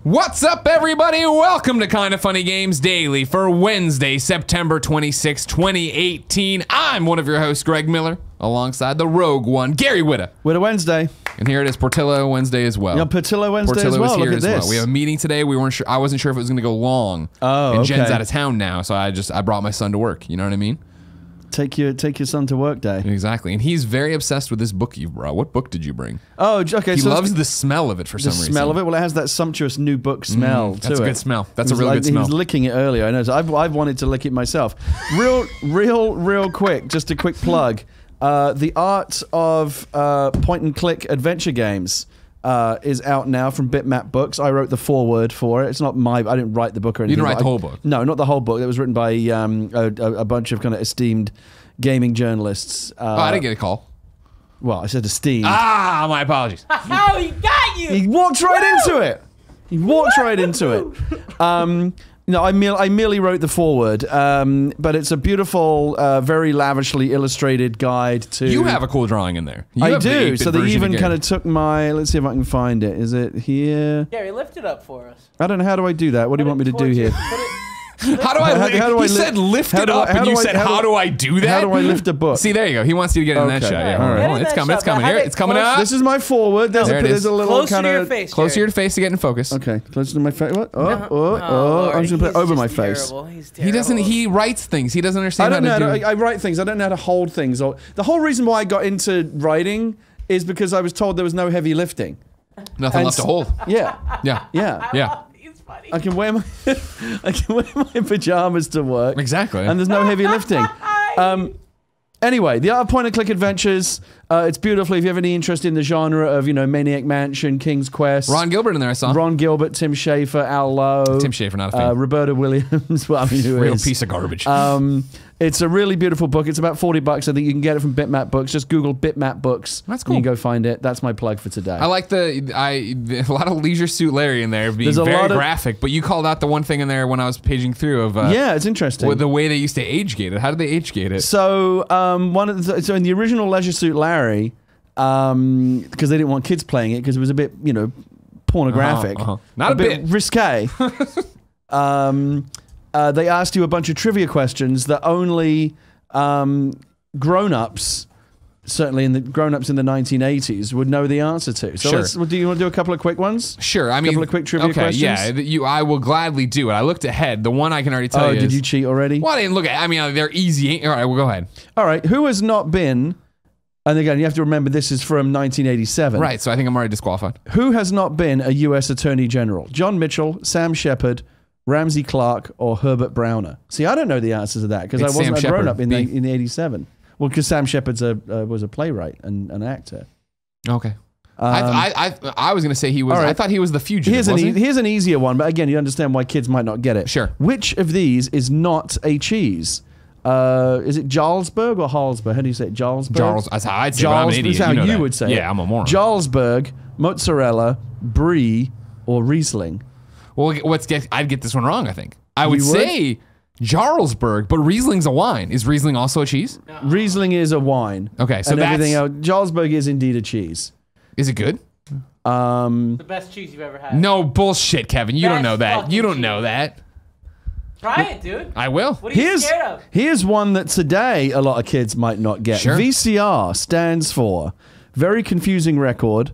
What's up, everybody? Welcome to Kinda Funny Games Daily for Wednesday, September 26, 2018. I'm one of your hosts, Greg Miller, alongside the rogue one, Gary Whitta. Whitta Wednesday. And here it is, Portillo Wednesday as well. Yeah, Portillo Wednesday as well. Is here Look at as this. well. We have a meeting today. We weren't sure. I wasn't sure if it was going to go long. Oh, and Jen's okay. out of town now, so I brought my son to work. You know what I mean? Take your son to work day. Exactly. And he's very obsessed with this book you've brought. What book did you bring? Oh, okay. He so loves the smell of it for some reason. The smell of it? Well, it has that sumptuous new book smell to it. That's a good smell. That's a really good smell. He was licking it earlier. I know. So I've wanted to lick it myself. Real quick. Just a quick plug. The Art of Point-and-Click Adventure Games is out now from Bitmap Books. I wrote the foreword for it. It's not my... I didn't write the book or anything. You didn't write the whole book? No, not the whole book. It was written by a bunch of kind of esteemed gaming journalists. I didn't get a call. Well, I said esteemed. Ah, my apologies. Oh, he got you! He walked right into it. He walked right into it. No, I merely wrote the foreword, but it's a beautiful, very lavishly illustrated guide to... You have a cool drawing in there. You I have the do, 8-bit so they version even of kind of took my... Let's see if I can find it. Is it here? Gary, lift it up for us. I don't know. How do I do that? What do you want me to do here? How do I? He said lift it up, and you said how do I do that? How do I lift a book? See, there you go. He wants you to get in that shot. Yeah, all right. Hold on. It's coming. It's coming. Here, it's coming up. This is my forward. There's a little Closer kind to your of... face, Closer to Gary. your face to get in focus. Okay, closer to my face. What? Lord, I'm just going to put it over he's my just face. terrible. He's He doesn't. terrible. He writes things. He doesn't understand I don't how know. to do. I write things. I don't know how to hold things. The whole reason why I got into writing is because I was told there was no heavy lifting. Nothing left to hold. Yeah, Yeah. yeah. Yeah. He's funny. I can wear my pajamas to work. Exactly. And there's no heavy lifting. Anyway, the Art of Point-and-Click Adventures. It's beautiful. If you have any interest in the genre of, Maniac Mansion, King's Quest. Ron Gilbert in there, I saw. Ron Gilbert, Tim Schafer, Al Lowe. Tim Schafer, not a fan. Roberta Williams. Well, I mean, who Real is? piece of garbage. It's a really beautiful book. It's about $40. I think you can get it from Bitmap Books. Just Google Bitmap Books. That's cool. You can go find it. That's my plug for today. I like a lot of Leisure Suit Larry in there being There's a very lot of- graphic, but you called out the one thing in there when I was paging through of yeah, it's interesting. with the way they used to age gate it. How did they age gate it? So so in the original Leisure Suit Larry, because they didn't want kids playing it because it was a bit pornographic, Not a bit. risque. They asked you a bunch of trivia questions that only grown-ups, certainly in the grown-ups in the 1980s, would know the answer to. So Sure. do you want to do a couple of quick ones? Sure, I mean, couple of quick trivia questions? Yeah, I will gladly do it. I looked ahead. The one I can already tell you Did is, you cheat already? Well, I didn't look at. I mean, they're easy. All right, well, go ahead. All right. Who has not been? And again, you have to remember this is from 1987. Right, so I think I'm already disqualified. Who has not been a U.S. Attorney General? John Mitchell, Sam Shepard, Ramsey Clark, or Herbert Browner? See, I don't know the answers to that because I It's wasn't Sam a grown Shepard. up in the 87. Well, because Sam Shepard's was a playwright and an actor. Okay. I was going to say he was. all right. I thought he was the fugitive. Here's an easier one, but again, you understand why kids might not get it. Sure. Which of these is not a cheese? Is it Jarlsberg or Hallsberg? How do you say it? Jarlsberg? Charles. That's how I'd say. But I'm an idiot. That's how you know you that. would say it. Yeah, I'm a moron. Jarlsberg, mozzarella, brie, or Riesling? Well, I'd get this one wrong. I think I would You would? say Jarlsberg, but Riesling's a wine. Is Riesling also a cheese? Riesling is a wine. Okay, so and everything that's. else. Jarlsberg is indeed a cheese. Is it good? The best cheese you've ever had. No bullshit, Kevin. You don't That's know that. fucking You don't cheese. know that. Try it, dude. I will. What are you scared of? Here's one that today a lot of kids might not get. Sure. VCR stands for Very Confusing Record,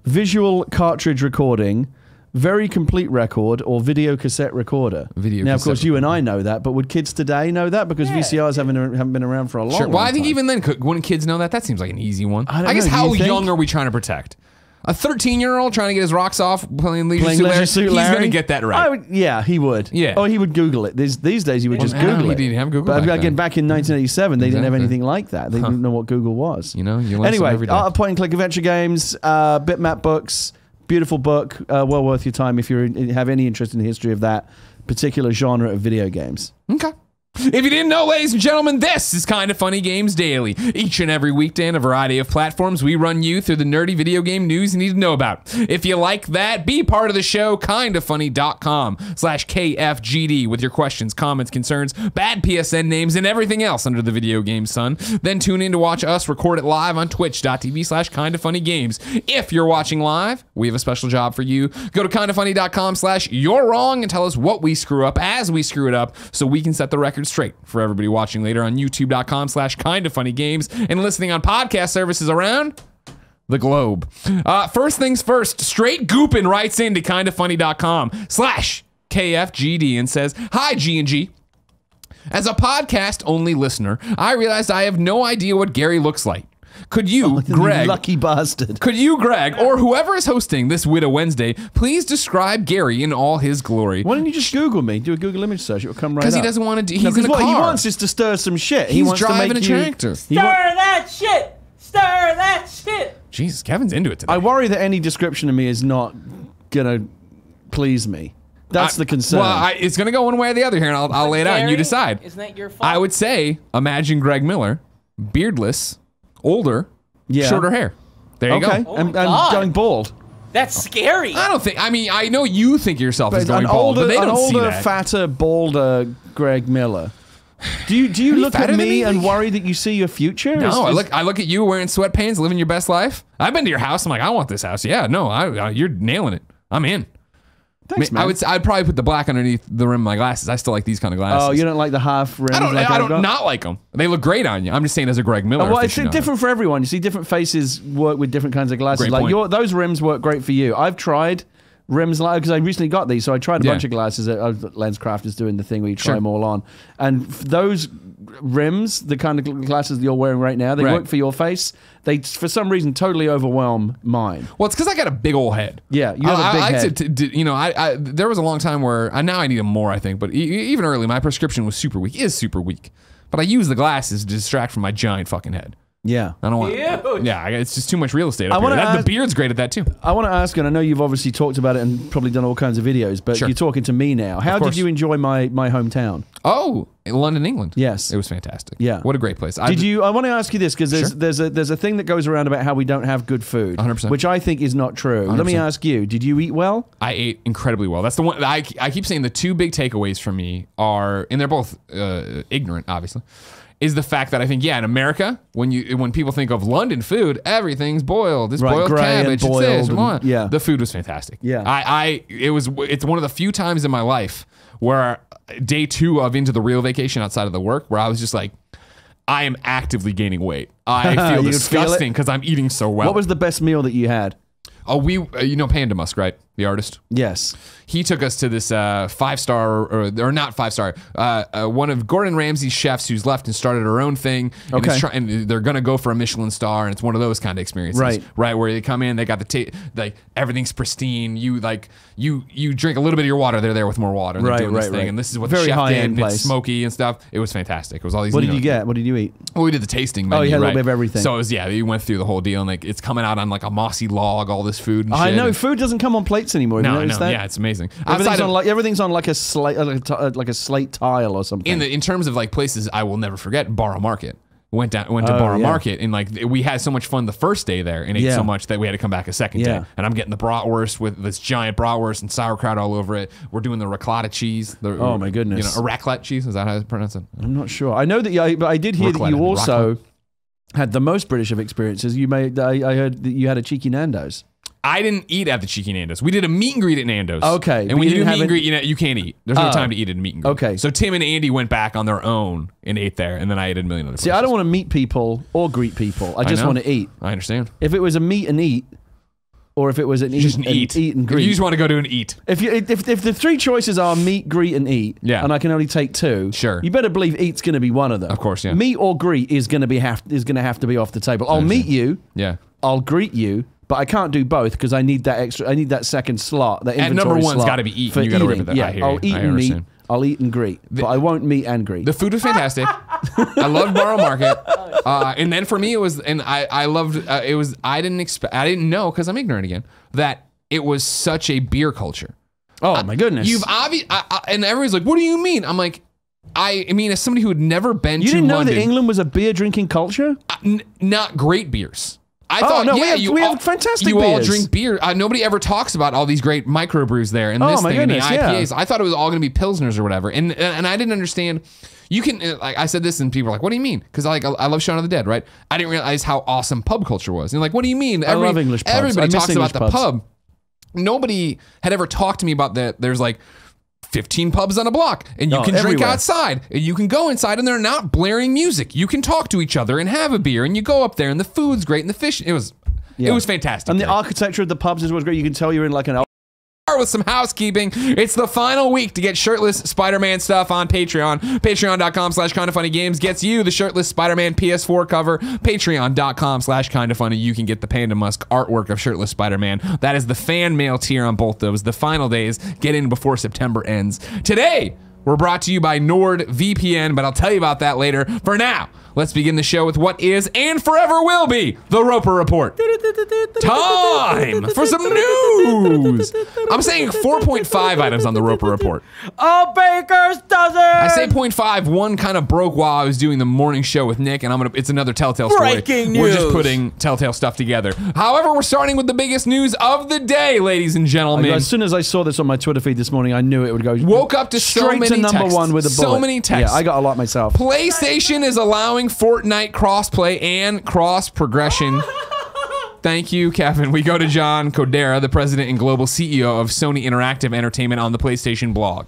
Visual Cartridge Recording, Very Complete Record, or Video Cassette Recorder. Now, of course, you and I know that, but would kids today know that? Because VCRs haven't been around for a long, Sure. Well, long I think time. even then, wouldn't kids know that? That seems like an easy one. I guess don't know, how do you think? young are we trying to protect? A 13-year-old trying to get his rocks off playing Leisure Suit Larry? He's going to get that right. Yeah, he would. Yeah. Oh, he would Google it. These days, he would just Google it. He didn't have Google But back again, then. back in 1987, they didn't have Exactly. anything like that. They didn't know what Google was. You know, you learn something Anyway, every day. Art of Point-and-Click Adventure Games, Bitmap Books, beautiful book, well worth your time if you have any interest in the history of that particular genre of video games. Okay. If you didn't know, ladies and gentlemen, this is Kinda Funny Games Daily. Each and every weekday on a variety of platforms, we run you through the nerdy video game news you need to know about. If you like that, be part of the show, kindafunny.com/KFGD with your questions, comments, concerns, bad PSN names, and everything else under the video game sun. Then tune in to watch us record it live on twitch.tv/kindafunnygames. If you're watching live, we have a special job for you. Go to kindafunny.com/you're wrong and tell us what we screw up as we screw it up so we can set the record straight for everybody watching later on youtube.com/kindafunnygames and listening on podcast services around the globe. First things first, Straight Goopin writes into kindafunny.com/KFGD and says, "Hi, G&G. As a podcast-only listener, I realized I have no idea what Gary looks like. Could you, Greg, lucky bastard. Could you, Greg, or whoever is hosting this Widow Wednesday, please describe Gary in all his glory?" Why don't you just Google me? Do a Google image search. It will come right up. Because he doesn't want to. He's in a what car. he wants is to stir some shit. He's he wants driving to make a tractor. Stir that shit! Stir that shit! Jesus, Kevin's into it today. I worry that any description of me is not gonna please me. That's the concern. Well, it's going to go one way or the other here, and I'll lay it out, and you decide. Isn't that your fault? I would say, imagine Greg Miller, beardless, older, shorter hair. There you okay. go. And God. going bald. That's scary. I don't think. I mean, I know you think yourself as going An bald, older, but they don't see older, that. fatter, balder Greg Miller. Do you look at fatter than me me? and worry that you see your future? No, I look at you wearing sweatpants, living your best life. I've been to your house. I'm like, I want this house. Yeah, no, you're nailing it. I'm in. Thanks, man. I'd probably put the black underneath the rim of my glasses. I still like these kind of glasses. Oh, you don't like the half rims? I like I've got? don't not like them. They look great on you. I'm just saying as a Greg Miller. Well, it's aficionado. different for everyone. You see, different faces work with different kinds of glasses. Great point. Those rims work great for you. I've tried rims like because I recently got these, so I tried a bunch of glasses. Lenscraft is doing the thing where you try them all on, and those rims, the kind of glasses that you're wearing right now, they work for your face. They, for some reason, totally overwhelm mine. Well, it's because I got a big old head. Yeah, you have a big head. There was a long time where now I need them more, I think. But even early, my prescription was super weak. Is super weak. But I use the glasses to distract from my giant fucking head. Yeah. I don't want. Huge. Yeah, it's just too much real estate up here. The beard's great at that too. I want to ask, and I know you've obviously talked about it and probably done all kinds of videos, but you're talking to me now. How did you enjoy my hometown? Oh, London, England. Yes. It was fantastic. Yeah. What a great place. I want to ask you this, because there's a thing that goes around about how we don't have good food, 100%. which I think is not true. 100%. Let me ask you, did you eat well? I ate incredibly well. That's the one. I keep saying the two big takeaways for me are, and they're both ignorant, obviously, is the fact that I think, in America, when people think of London food, everything's boiled. This boiled cabbage, it's this. The food was fantastic. Yeah. It's one of the few times in my life where day 2 of into the real vacation outside of the work, where I was just like, I am actively gaining weight. I feel disgusting because I'm eating so well. What was the best meal that you had? Oh, you know Panda Musk, right? The artist? Yes. He took us to this 5-star, or not 5-star, one of Gordon Ramsay's chefs who's left and started her own thing. And, and they're going to go for a Michelin star, and it's one of those kind of experiences. Right, where they come in, they got the everything's pristine. You drink a little bit of your water, they're there with more water. And they're doing this thing. And this is what the chef did, and it's smoky and stuff. It was fantastic. It was all these. What did you get? What did you eat? Well, we did the tasting menu. Oh, you had a little bit of everything. So it was, you went through the whole deal, and like it's coming out on like a mossy log, all this food and shit. I know, food doesn't come on plates anymore. Have you noticed that? Yeah, it's amazing. Everything's on like a slate, like a slate tile or something. In terms of like places I will never forget, Borough Market. Went to Borough Market, and like we had so much fun the first day there, and ate so much that we had to come back a second day. And I'm getting the bratwurst with this giant bratwurst and sauerkraut all over it. We're doing the ricotta cheese. Oh my goodness! A raclette cheese, is that how you pronounce it? I'm not sure. I know that, but I did hear that you also had the most British of experiences. I heard that you had a cheeky Nando's. I didn't eat at the Cheeky Nando's. We did a meet and greet at Nando's. Okay. And when you do meet and greet, you can't eat. There's no time to eat at a meet and greet. Okay. So Tim and Andy went back on their own and ate there, and then I ate at a million other places. See, I don't want to meet people or greet people. I just want to eat. I understand. If it was a meet and eat, or if it was an eat and greet. You just want to go to an eat. If the three choices are meet, greet, and eat, and I can only take 2, you better believe eat's going to be one of them. Of course, yeah. Meet or greet is going to have to be off the table. I'll meet you. Yeah. I'll greet you. But I can't do both because I need that second slot. That and number one's got to be eat. You got to remember that. Yeah, I'll eat and meet. I'll eat and greet, but I won't meet and greet. The food was fantastic. I loved Borough Market, and then for me it was, and I loved it was. I didn't know because I'm ignorant again that it was such a beer culture. Oh my goodness! And everyone's like, "What do you mean?" I'm like, I mean, as somebody who had never been You to didn't know London, that England was a beer drinking culture? Not great beers. I thought, no, yeah, we have fantastic you all beers. drink beer. Nobody ever talks about all these great microbrews there and this my thing and the goodness, IPAs. yeah. I thought it was all going to be Pilsners or whatever. And I didn't understand. You can, like I said this and people are like, what do you mean? Because I love Shaun of the Dead, right? I didn't realize how awesome pub culture was. And like, what do you mean? I love English pubs. Everybody talks English about pubs. the pub. Nobody had ever talked to me about that. There's like 15 pubs on a block and you can drink everywhere. outside and you can go inside and they're not blaring music. You can talk to each other and have a beer and you go up there and the food's great and the fish, it was fantastic. And the architecture of the pubs is what's great. You can tell you're in like an... With some housekeeping. It's the final week to get shirtless Spider-Man stuff on Patreon. Patreon.com/kindafunnygames gets you the shirtless Spider-Man PS4 cover. Patreon.com/kindafunny. You can get the Panda Musk artwork of shirtless Spider-Man. That is the fan mail tier on both those. The final days get in before September ends. Today, we're brought to you by NordVPN, but I'll tell you about that later. For now, let's begin the show with what is and forever will be the Roper Report. Time for some news. I'm saying 4.5 items on the Roper Report. A baker's dozen. I say 0.5. One kind of broke while I was doing the morning show with Nick, and it's another Telltale story. Breaking We're just news. putting Telltale stuff together. However, we're starting with the biggest news of the day, ladies and gentlemen. As soon as I saw this on my Twitter feed this morning, I knew it would go... Woke up to so straight many to number texts. one with a bullet. So many texts. Yeah, I got a lot myself. PlayStation is allowing Fortnite crossplay and cross progression. Thank you, Kevin. We go to John Kodera, the president and global CEO of Sony Interactive Entertainment, on the PlayStation blog.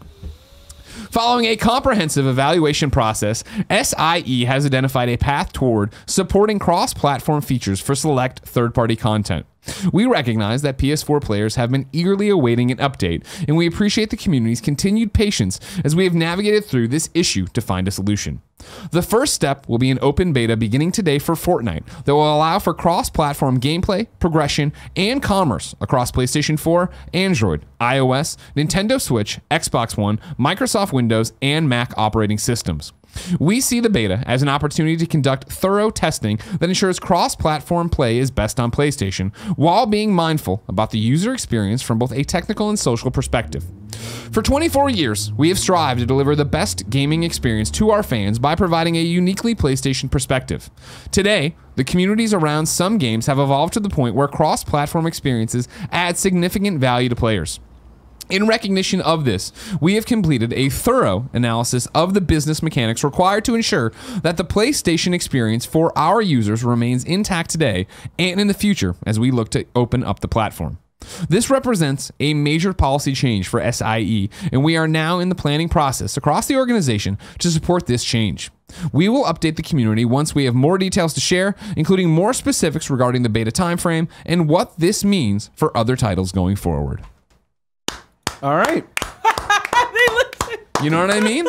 Following a comprehensive evaluation process, SIE has identified a path toward supporting cross-platform features for select third-party content. We recognize that PS4 players have been eagerly awaiting an update, and we appreciate the community's continued patience as we have navigated through this issue to find a solution. The first step will be an open beta beginning today for Fortnite that will allow for cross-platform gameplay, progression, and commerce across PlayStation 4, Android, iOS, Nintendo Switch, Xbox One, Microsoft Windows, and Mac operating systems. We see the beta as an opportunity to conduct thorough testing that ensures cross-platform play is best on PlayStation, while being mindful about the user experience from both a technical and social perspective. For 24 years, we have strived to deliver the best gaming experience to our fans by providing a uniquely PlayStation perspective. Today, the communities around some games have evolved to the point where cross-platform experiences add significant value to players. In recognition of this, we have completed a thorough analysis of the business mechanics required to ensure that the PlayStation experience for our users remains intact today and in the future as we look to open up the platform. This represents a major policy change for SIE, and we are now in the planning process across the organization to support this change. We will update the community once we have more details to share, including more specifics regarding the beta timeframe and what this means for other titles going forward. All right. You know what I mean?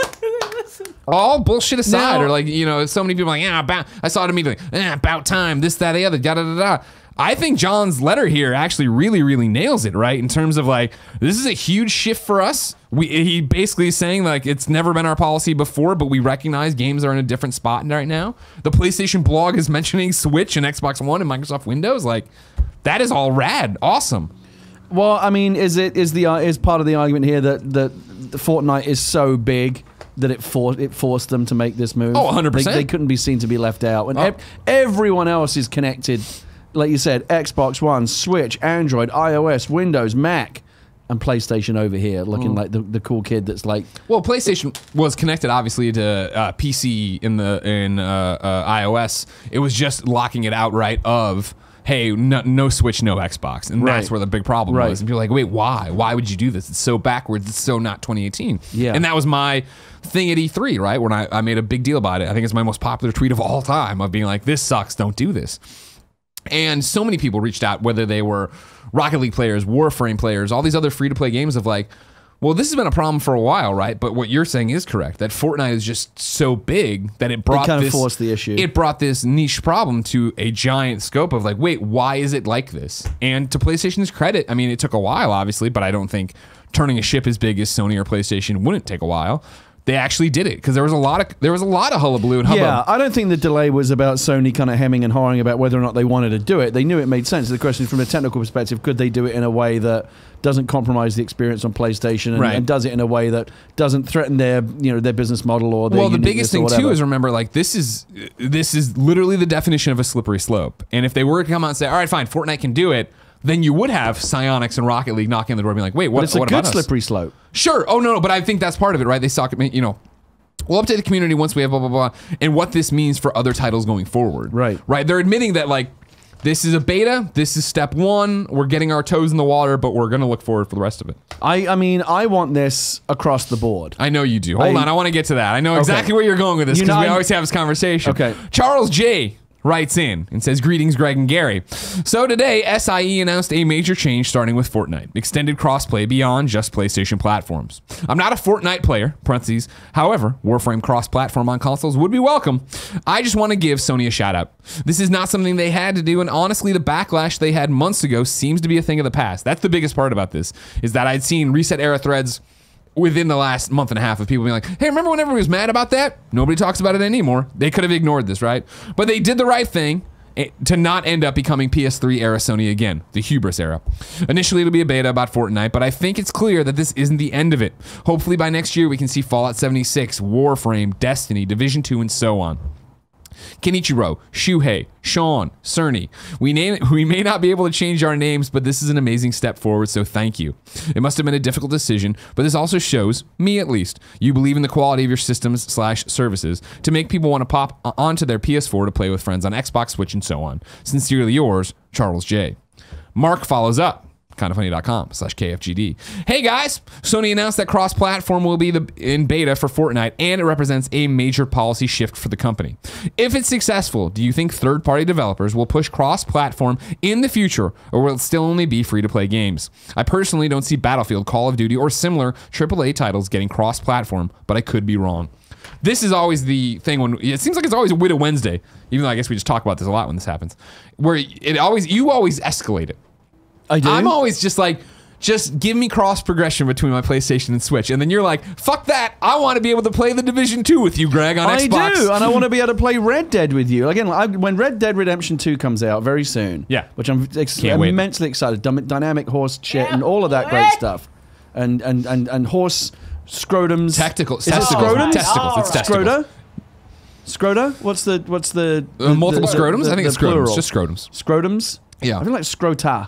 All bullshit aside, or like, you know, so many people are like, yeah, I saw it immediately, about time, this, that, the other, da da da da. I think John's letter here actually really, really nails it, right? In terms of like, this is a huge shift for us. He basically is saying like, it's never been our policy before, but we recognize games are in a different spot right now. The PlayStation blog is mentioning Switch and Xbox One and Microsoft Windows. Like, that is all rad, awesome. Well, I mean, is part of the argument here that the Fortnite is so big that it forced them to make this move? Oh, 100%. They couldn't be seen to be left out, and everyone else is connected. Like you said, Xbox One, Switch, Android, iOS, Windows, Mac, and PlayStation over here, looking like the cool kid that's like. Well, PlayStation was connected obviously to PC in iOS. It was just locking it outright of, hey, no Switch, no Xbox. And that's where the big problem was. And people are like, wait, why? Why would you do this? It's so backwards. It's so not 2018. Yeah. And that was my thing at E3, right? When I made a big deal about it. I think it's my most popular tweet of all time of being like, this sucks, don't do this. And so many people reached out, whether they were Rocket League players, Warframe players, all these other free-to-play games of like, well, this has been a problem for a while, right? But what you're saying is correct, that Fortnite is just so big that it brought kind of forced the issue. It brought this niche problem to a giant scope of like, wait, why is it like this? And to PlayStation's credit, I mean, it took a while, obviously, but I don't think turning a ship as big as Sony or PlayStation wouldn't take a while. they actually did it because there was a lot of hullabaloo and hubbub. Yeah, I don't think the delay was about Sony kind of hemming and hawing about whether or not they wanted to do it. They knew it made sense. The question is, from a technical perspective, could they do it in a way that doesn't compromise the experience on PlayStation and does it in a way that doesn't threaten their business model or their the biggest thing too is, remember, like, this is literally the definition of a slippery slope. And if they were to come out and say, all right, fine, Fortnite can do it, then you would have Psyonix and Rocket League knocking on the door and being like, wait, what about us? It's a good slippery slope. Sure. Oh, no, but I think that's part of it, right? They suck at me, we'll update the community once we have blah, blah, blah, and what this means for other titles going forward. Right. Right? They're admitting that, like, this is a beta, this is step one, we're getting our toes in the water, but we're going to look forward for the rest of it. I mean, I want this across the board. I know you do. Hold on, I want to get to that. I know exactly where you're going with this because we always have this conversation. Okay. Charles J. writes in and says, greetings, Greg and Gary. So today, SIE announced a major change starting with Fortnite. Extended crossplay beyond just PlayStation platforms. I'm not a Fortnite player, parentheses. However, Warframe cross-platform on consoles would be welcome. I just want to give Sony a shout out. This is not something they had to do, and honestly, the backlash they had months ago seems to be a thing of the past. That's the biggest part about this, is that I'd seen Reset Era threads within the last month and a half of people being like, hey, remember when everyone was mad about that? Nobody talks about it anymore. They could have ignored this, right? But they did the right thing to not end up becoming PS3 era Sony again, the hubris era. Initially, it'll be a beta about Fortnite, but I think it's clear that this isn't the end of it. Hopefully by next year, we can see Fallout 76, Warframe, Destiny, Division 2, and so on. Kenichiro, Shuhei, Sean, Cerny. We may not be able to change our names, but this is an amazing step forward, so thank you. It must have been a difficult decision, but this also shows, me at least, you believe in the quality of your systems/services to make people want to pop onto their PS4 to play with friends on Xbox, Switch, and so on. Sincerely yours, Charles J. Mark follows up. Kindafunny.com/KFGD. Hey guys, Sony announced that cross-platform will be in beta for Fortnite, and it represents a major policy shift for the company. If it's successful, do you think third-party developers will push cross-platform in the future, or will it still only be free-to-play games? I personally don't see Battlefield, Call of Duty, or similar AAA titles getting cross-platform, but I could be wrong. This is always the thing when it seems like it's always a Widow Wednesday, even though I guess we just talk about this a lot when this happens, where you always escalate it. I do. I'm always just like, just give me cross progression between my PlayStation and Switch. And then you're like, fuck that. I want to be able to play the Division 2 with you, Greg, on Xbox. I do, and I want to be able to play Red Dead with you. Again, when Red Dead Redemption 2 comes out very soon, which I'm immensely excited, dynamic horse shit and all of that great stuff. And horse scrotums. Testicles. Is it scrotums? Testicles. It's testicles. Scrota? What's the multiple scrotums? I think it's scrotums. Plural. Just scrotums. Scrotums? Yeah. I feel like scrota.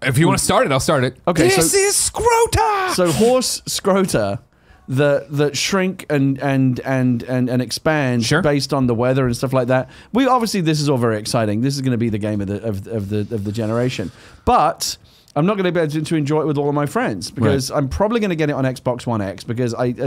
If you want to start it, I'll start it. Okay, this is scrota. So horse scrota that shrink and expand based on the weather and stuff like that. Obviously this is all very exciting. This is going to be the game of the generation. But I'm not going to be able to enjoy it with all of my friends because I'm probably going to get it on Xbox One X because I've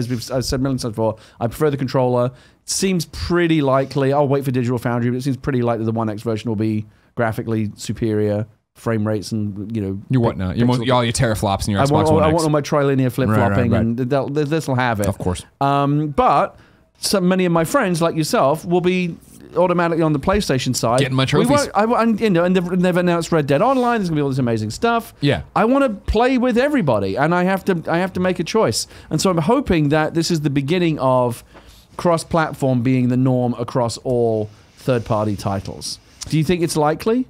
said millions of times before, I prefer the controller. It seems pretty likely. I'll wait for Digital Foundry, but it seems pretty likely the One X version will be graphically superior. Frame rates and your whatnot, all your teraflops and your Xbox One X. I want all my trilinear flip flopping, and this will have it, of course. But so many of my friends, like yourself, will be automatically on the PlayStation side, getting my trophies. And they've announced Red Dead Online. There's gonna be all this amazing stuff. Yeah, I want to play with everybody, and I have to make a choice. And so I'm hoping that this is the beginning of cross-platform being the norm across all third-party titles. Do you think it's likely?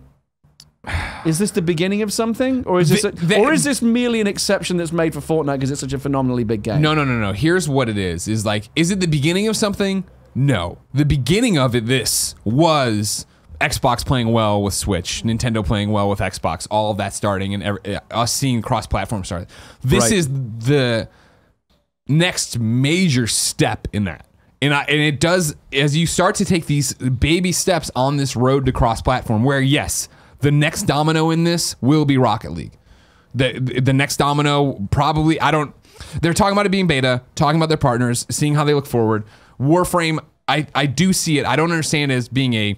Is this the beginning of something, or is this merely an exception that's made for Fortnite because it's such a phenomenally big game? No. Here's what it is. Is it the beginning of something? No. The beginning of this was Xbox playing well with Switch, Nintendo playing well with Xbox, all of that starting, and us seeing cross-platform start. This is the next major step in that. And it does, as you start to take these baby steps on this road to cross-platform, where yes, the next domino in this will be Rocket League. The next domino probably, they're talking about it being beta, talking about their partners, seeing how they look forward. Warframe, I do see it. I don't understand it as being a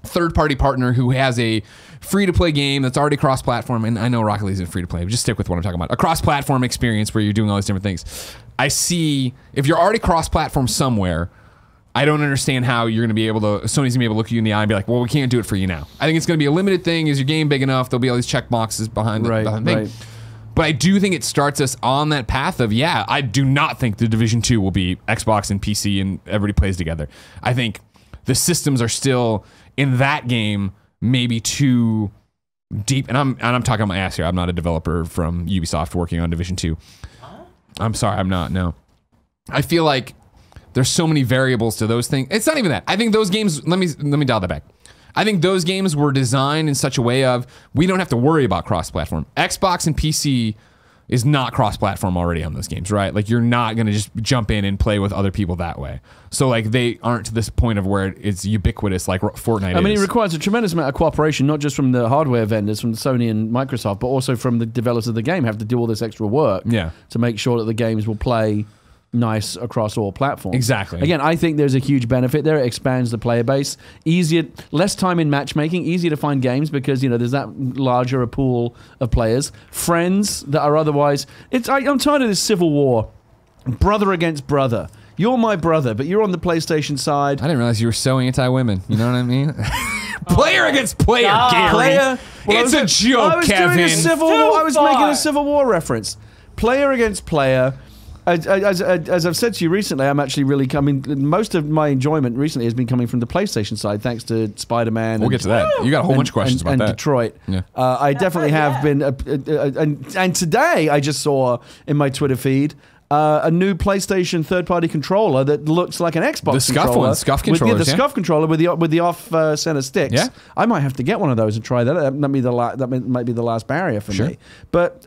third-party partner who has a free-to-play game that's already cross-platform, and I know Rocket League isn't free-to-play, but just stick with what I'm talking about. A cross-platform experience where you're doing all these different things. I see, if you're already cross-platform somewhere, I don't understand how you're going to be able to, Sony's going to be able to look you in the eye and be like, well, we can't do it for you now. I think it's going to be a limited thing. Is your game big enough? There'll be all these check boxes behind the thing. But I do think it starts us on that path of, yeah, I do not think the Division 2 will be Xbox and PC and everybody plays together. I think the systems are still in that game maybe too deep. And I'm talking my ass here. I'm not a developer from Ubisoft working on Division 2. I'm sorry, I'm not, no. I feel like there's so many variables to those things. It's not even that. I think those games, let me dial that back. I think those games were designed in such a way of, we don't have to worry about cross-platform. Xbox and PC is not cross-platform already on those games, right? Like, you're not going to just jump in and play with other people that way. So, like, they aren't to this point of where it's ubiquitous like Fortnite is. I mean, it requires a tremendous amount of cooperation, not just from the hardware vendors, from Sony and Microsoft, but also from the developers of the game, have to do all this extra work to make sure that the games will play nice across all platforms. Exactly. Again, I think there's a huge benefit there. It expands the player base. Easier, less time in matchmaking, easier to find games because, you know, there's that larger a pool of players. Friends that are otherwise... I'm tired of this civil war. Brother against brother. You're my brother, but you're on the PlayStation side. I didn't realize you were so anti-women. You know what I mean? Player against player, Gary. Player, it's a joke, Kevin. I was making a Civil War reference. Player against player. As I've said to you recently, I'm actually really coming. Most of my enjoyment recently has been coming from the PlayStation side, thanks to Spider-Man. We'll get to that. You got a whole bunch of questions about that. And Detroit. Yeah. I definitely have been. And today I just saw in my Twitter feed a new PlayStation third-party controller that looks like an Xbox controller. The Scuff controller. The Scuff controller with the off-center sticks. Yeah. I might have to get one of those and try that. That might be the last barrier for me. But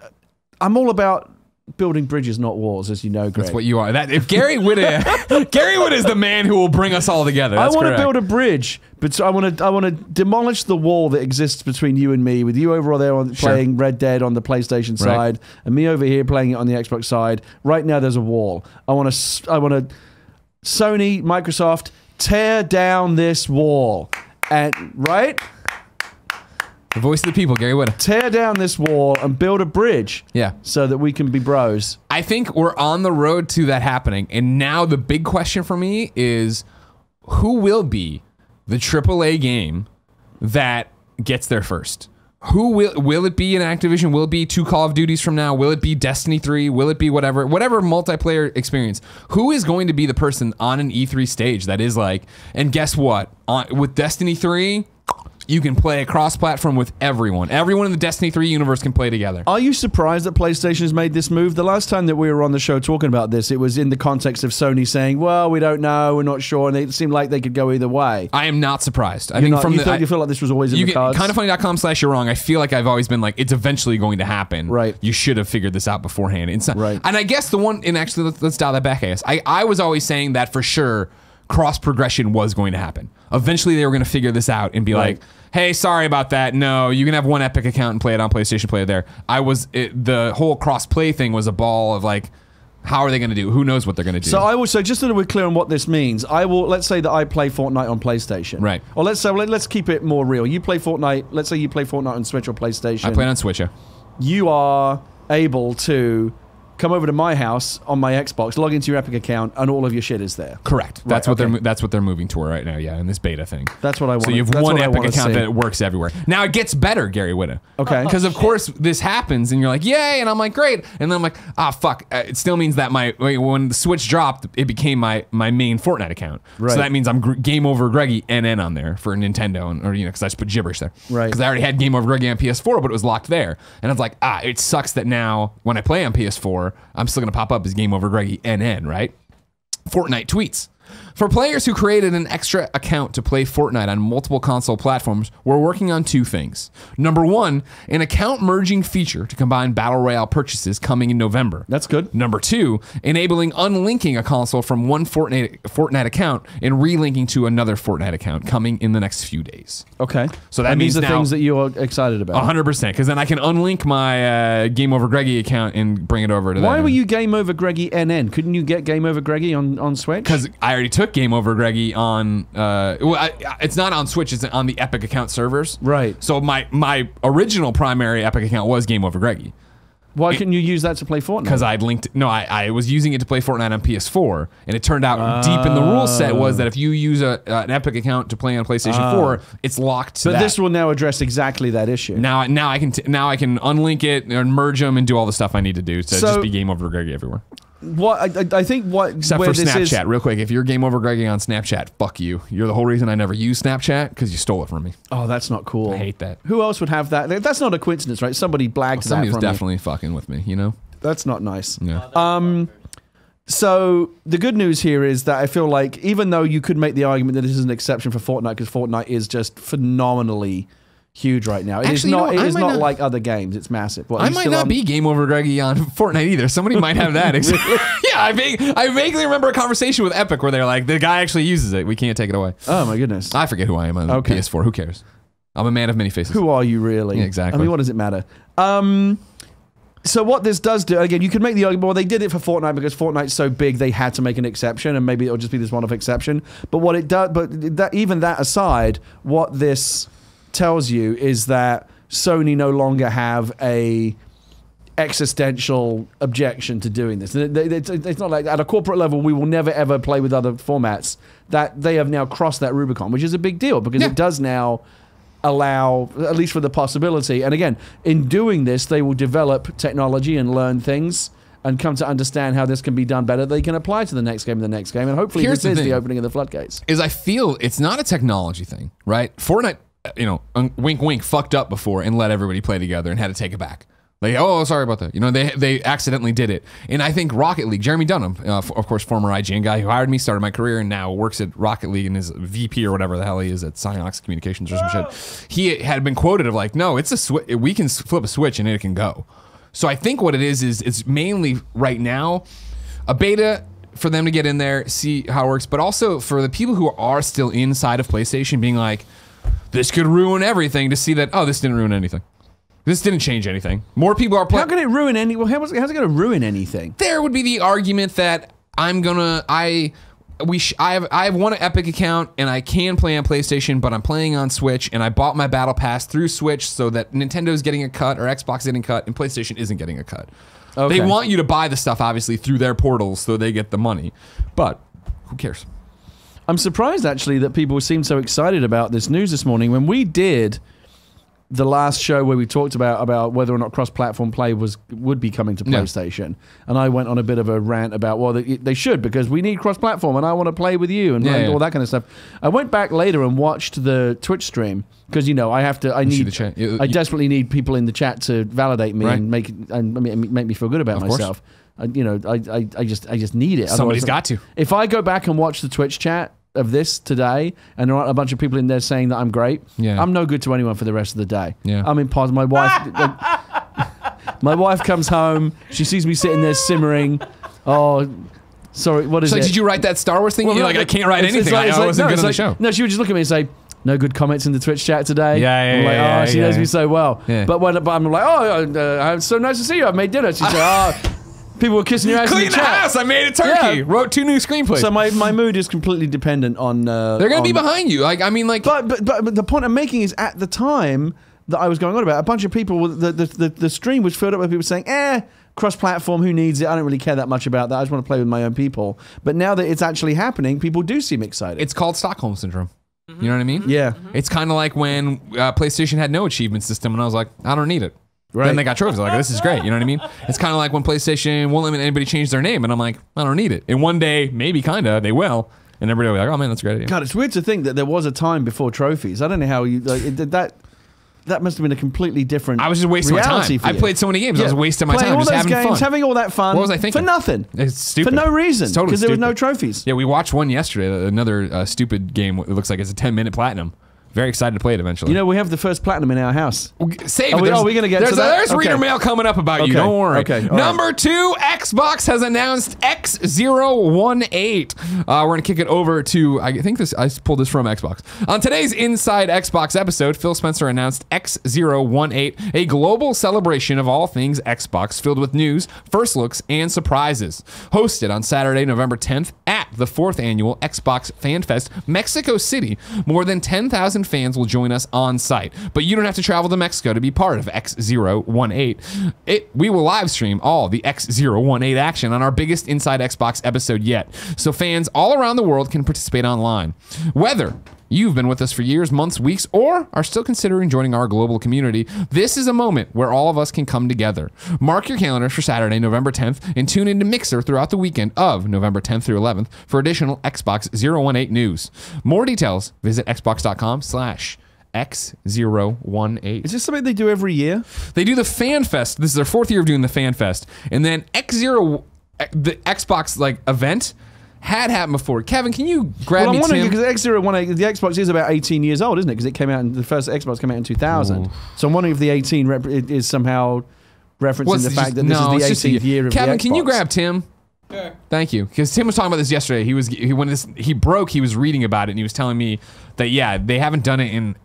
I'm all about building bridges, not walls, as you know, Greg. That's what you are. If Gary Whitta is the man who will bring us all together. That's I want correct. to build a bridge, but I want to demolish the wall that exists between you and me, with you over there playing Red Dead on the PlayStation side, and me over here playing it on the Xbox side. Right now, there's a wall. I want to Sony, Microsoft, tear down this wall, and The voice of the people, Gary Whitta. Tear down this wall and build a bridge. Yeah. So that we can be bros. I think we're on the road to that happening. And now the big question for me is, who will be the AAA game that gets there first? Who will it be an Activision? Will it be 2 Call of Duties from now? Will it be Destiny 3? Will it be whatever multiplayer experience? Who is going to be the person on an E3 stage that is like, and guess what? With Destiny 3, you can play cross-platform with everyone. Everyone in the Destiny 3 universe can play together. Are you surprised that PlayStation has made this move? The last time that we were on the show talking about this, it was in the context of Sony saying, well, we don't know, we're not sure, and it seemed like they could go either way. I am not surprised. I you feel like this was always in the cards? Kindoffunny.com/you're wrong. I feel like I've always been like, it's eventually going to happen. Right. You should have figured this out beforehand. Right. And I guess the one, and actually, let's dial that back, I guess. I was always saying that for sure, cross progression was going to happen. Eventually, they were going to figure this out and be like, hey, sorry about that. No, you can have one Epic account and play it on PlayStation, play it there. The whole cross-play thing was a ball of like, how are they going to do? Who knows what they're going to do? So just so that we're clear on what this means, let's say that I play Fortnite on PlayStation. Right. Or let's keep it more real. You play Fortnite, let's say you play Fortnite on Switch or PlayStation. I play it on Switch, yeah. You are able to come over to my house on my Xbox, log into your Epic account, and all of your shit is there. Correct. That's what they're moving toward right now. Yeah, in this beta thing. That's what I want. So you have one Epic account that works everywhere. Now it gets better, Gary Whitta. Okay. Because of course this happens, and you're like, yay, and I'm like, great, and then I'm like, fuck. It still means that when the Switch dropped, it became my main Fortnite account. Right. So that means I'm Game Over Greggy NN on there for Nintendo, or because I just put gibberish there. Right. Because I already had Game Over Greggy on PS4, but it was locked there, and I was like, it sucks that now when I play on PS4, I'm still gonna pop up as Game Over Greggy NN, right? Fortnite tweets. For players who created an extra account to play Fortnite on multiple console platforms, we're working on 2 things. Number 1, an account merging feature to combine Battle Royale purchases coming in November. That's good. Number 2, enabling unlinking a console from one Fortnite account and relinking to another Fortnite account coming in the next few days. Okay. So that means these are things that you're excited about. 100%, because then I can unlink my Game Over Greggy account and bring it over to that. Why were you Game Over Greggy NN? Couldn't you get Game Over Greggy on Switch? Because I already took Game Over Greggy on it's not on Switch, it's on the Epic account servers. Right. So my original primary Epic account was Game Over Greggy. Why couldn't you use that to play Fortnite? Because I'd linked. No, I was using it to play Fortnite on PS4, and it turned out deep in the rule set was that if you use an Epic account to play on PlayStation 4, it's locked. To but this will now address exactly that issue. Now I can unlink it and merge them and do all the stuff I need to do to just be game over Greggy everywhere. What I think except for Snapchat, real quick. If you're game over Greggy on Snapchat, fuck you. You're the whole reason I never use Snapchat because you stole it from me. Oh, that's not cool. I hate that. Who else would have that? That's not a coincidence, right? Somebody blagged that from Somebody was definitely fucking with me. You know. That's not nice. Yeah. So the good news here is that I feel like even though you could make the argument that this is an exception for Fortnite because Fortnite is just phenomenally huge right now. It is not like other games. It's massive. I might not be game over Greggy on Fortnite either. Somebody might have that. Yeah, I vaguely remember a conversation with Epic where they're like, the guy actually uses it. We can't take it away. Oh my goodness. I forget who I am on PS4. Who cares? I'm a man of many faces. Who are you really? Yeah, exactly. I mean, what does it matter? So what this does do, again, you can make the argument, well, they did it for Fortnite because Fortnite's so big, they had to make an exception, and maybe it'll just be this one-off exception. But what it does, even that aside, what this tells you is that Sony no longer have a existential objection to doing this. It's not like at a corporate level, we will never ever play with other formats. That they have now crossed that Rubicon, which is a big deal because it does now allow, at least for the possibility, and again, in doing this, they will develop technology and learn things and come to understand how this can be done better. They can apply to the next game and the next game, and hopefully this is the opening of the floodgates. I feel it's not a technology thing, right? Fortnite, wink, wink, fucked up before and let everybody play together and had to take it back. Like, oh, sorry about that. They accidentally did it. And I think Rocket League, Jeremy Dunham, of course, former IGN guy who hired me, started my career, and now works at Rocket League and is VP or whatever the hell he is at Psyox Communications or some shit. He had been quoted of like, no, it's a switch. We can flip a switch and it can go. So I think what it is it's mainly right now a beta for them to get in there, see how it works, but also for the people who are still inside of PlayStation being like, this could ruin everything, to see that, oh, this didn't ruin anything. This didn't change anything. More people are playing. How can it ruin any? Well, how's it going to ruin anything? There would be the argument that I have one Epic account and I can play on PlayStation, but I'm playing on Switch, and I bought my Battle Pass through Switch so that Nintendo's getting a cut or Xbox is getting a cut and PlayStation isn't getting a cut. Okay. They want you to buy the stuff obviously through their portals so they get the money, but who cares? I'm surprised actually that people seem so excited about this news this morning. When we did the last show where we talked about whether or not cross-platform play would be coming to PlayStation, and I went on a bit of a rant about, well, they should, because we need cross-platform and I want to play with you and all that kind of stuff. I went back later and watched the Twitch stream because I desperately need people in the chat to validate me and make me feel good about myself. I just need it. Somebody's got to. If I go back and watch the Twitch chat of this today, and there aren't a bunch of people in there saying that I'm great, I'm no good to anyone for the rest of the day. I'm in pause. My wife comes home, she sees me sitting there simmering. Oh, sorry, what is it? Did you write that Star Wars thing? Well, you're like, I can't write anything. I wasn't good on the show. No, she would just look at me and say, no good comments in the Twitch chat today. I'm like, she knows me so well. But I'm like, oh, it's so nice to see you. I've made dinner. She said, oh, people were kissing your ass. Clean the house. I made a turkey. Wrote 2 new screenplays. So my mood is completely dependent on. They're gonna be behind you. But the point I'm making is, at the time that I was going on about, a bunch of people, the stream was filled up with people saying, cross-platform, who needs it? I don't really care that much about that. I just want to play with my own people. But now that it's actually happening, people do seem excited. It's called Stockholm Syndrome. You know what I mean? Yeah. It's kind of like when PlayStation had no achievement system, and I was like, I don't need it. Right. Then they got trophies. Like, this is great. You know what I mean? It's kind of like when PlayStation won't let anybody change their name, and I'm like, I don't need it. And one day, maybe kinda, they will, and everybody will be like, oh man, that's a great idea. God, it's weird to think that there was a time before trophies. I don't know how you that must have been a completely different. I was just wasting my time. I played so many games. I was wasting my time just having fun. Having all that fun. What was I thinking? For nothing. It's stupid. For no reason. It's totally because there was no trophies. Yeah, we watched one yesterday. Another stupid game. It looks like it's a 10-minute platinum. Very excited to play it eventually. You know, we have the first platinum in our house. Save it. Are we going to get to that? There's reader mail coming up about you. Don't worry. Number 2, Xbox has announced X018. We're going to kick it over to, I pulled this from Xbox. On today's Inside Xbox episode, Phil Spencer announced X018, a global celebration of all things Xbox, filled with news, first looks, and surprises. Hosted on Saturday, November 10th at the 4th annual Xbox Fan Fest, Mexico City. More than 10,000 fans will join us on site. But you don't have to travel to Mexico to be part of X018. We will live stream all the X018 action on our biggest Inside Xbox episode yet, so fans all around the world can participate online. Whether you've been with us for years, months, weeks, or are still considering joining our global community, this is a moment where all of us can come together. Mark your calendars for Saturday, November 10th, and tune into Mixer throughout the weekend of November 10th through 11th for additional Xbox 018 news. More details, visit xbox.com/X018. Is this something they do every year? They do the Fan Fest. This is their 4th year of doing the Fan Fest. And then the Xbox like event had happened before. Kevin, can you grab me I'm wondering, Tim? because X018, the Xbox is about 18 years old, isn't it? Because it came out, the first Xbox came out in 2000. Ooh. So I'm wondering if the 18 is somehow referencing the fact that this is the 18th year of the Xbox. Kevin, can you grab Tim? Sure. Thank you. Because Tim was talking about this yesterday. He was reading about it, and he was telling me that, yeah, they haven't done it in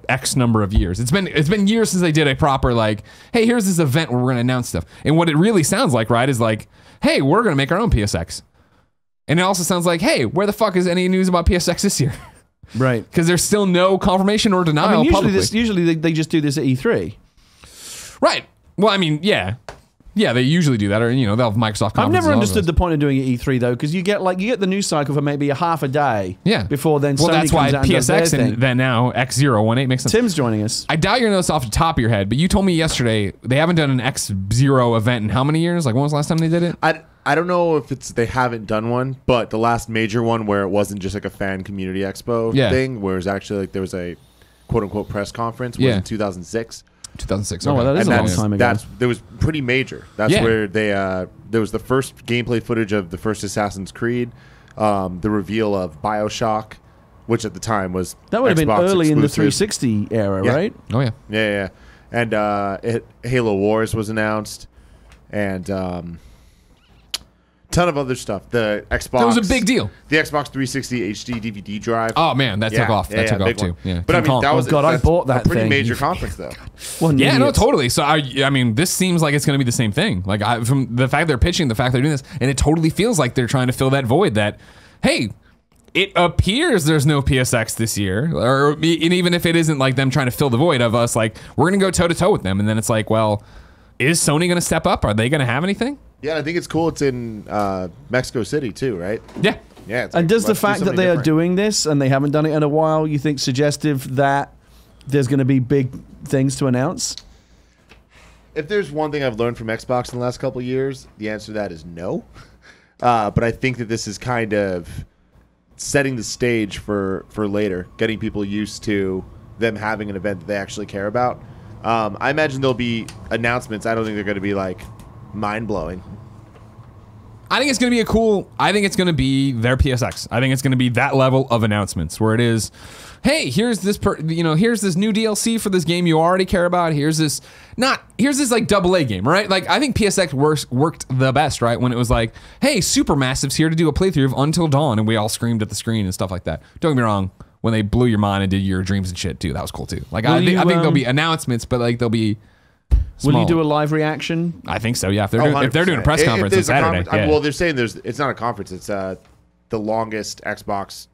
X number of years. It's been years since they did a proper, like, hey, here's this event where we're going to announce stuff. And what it really sounds like, right, is like, hey, we're going to make our own PSX. And it also sounds like, hey, where the fuck is any news about PSX this year? Right. Because there's still no confirmation or denial publicly. Usually they just do this at E3. Right. Well, I mean, yeah. Yeah, they usually do that, or they'll have Microsoft conferences. I've never understood the point of doing it at E3 though, because you get the news cycle for maybe a half a day. Yeah. Before then, well, Sony that's why comes out and does their PSX thing. and then now X018 makes sense. Tim's joining us. I doubt you're gonna know this off the top of your head, but you told me yesterday they haven't done an X0 event in how many years? Like, when was the last time they did it? I don't know if they haven't done one, but the last major one where it wasn't just like a fan community expo thing, where it was actually like there was a quote unquote press conference was in 2006. 2006. Oh, well, that is a long time ago. That was pretty major. That's where they there was the first gameplay footage of the first Assassin's Creed, the reveal of BioShock, which at the time was that would have been early in the 360 era, right? Oh yeah, yeah. And Halo Wars was announced, and ton of other stuff. The Xbox. That was a big deal. The Xbox 360 HD DVD drive. Oh man, that took off. That took off too. Yeah. But I mean, that was I bought that a pretty thing. major conference though. Yeah, no, totally. So I mean, this seems like it's going to be the same thing. Like from the fact they're pitching, the fact they're doing this, and it totally feels like they're trying to fill that void. That hey, it appears there's no PSX this year, and even if it isn't like them trying to fill the void of us, like we're going to go toe to toe with them, and then it's like, well, is Sony going to step up? Are they going to have anything? Yeah, I think it's cool. It's in Mexico City too, right? Yeah. Yeah. It's and does the fact that they are doing this and they haven't done it in a while, you think suggestive that there's going to be big things to announce? If there's one thing I've learned from Xbox in the last couple of years, the answer to that is no. But I think that this is kind of setting the stage for later, getting people used to them having an event that they actually care about. I imagine there'll be announcements. I don't think they're going to be like mind-blowing. I think it's going to be I think it's going to be their PSX. I think it's going to be that level of announcements where it is, hey, here's this here's this new DLC for this game you already care about. Here's this like AA game, right? Like I think PSX worked the best, right? When it was like, hey, Supermassive's here to do a playthrough of Until Dawn, and we all screamed at the screen and stuff like that. Don't get me wrong, when they blew your mind and did your dreams and shit too, that was cool too. Like I think there'll be announcements, but like they'll be small. Will you do a live reaction? I think so. Yeah, if they're doing a press conference on Saturday. Well, they're saying it's not a conference. It's the longest Xbox.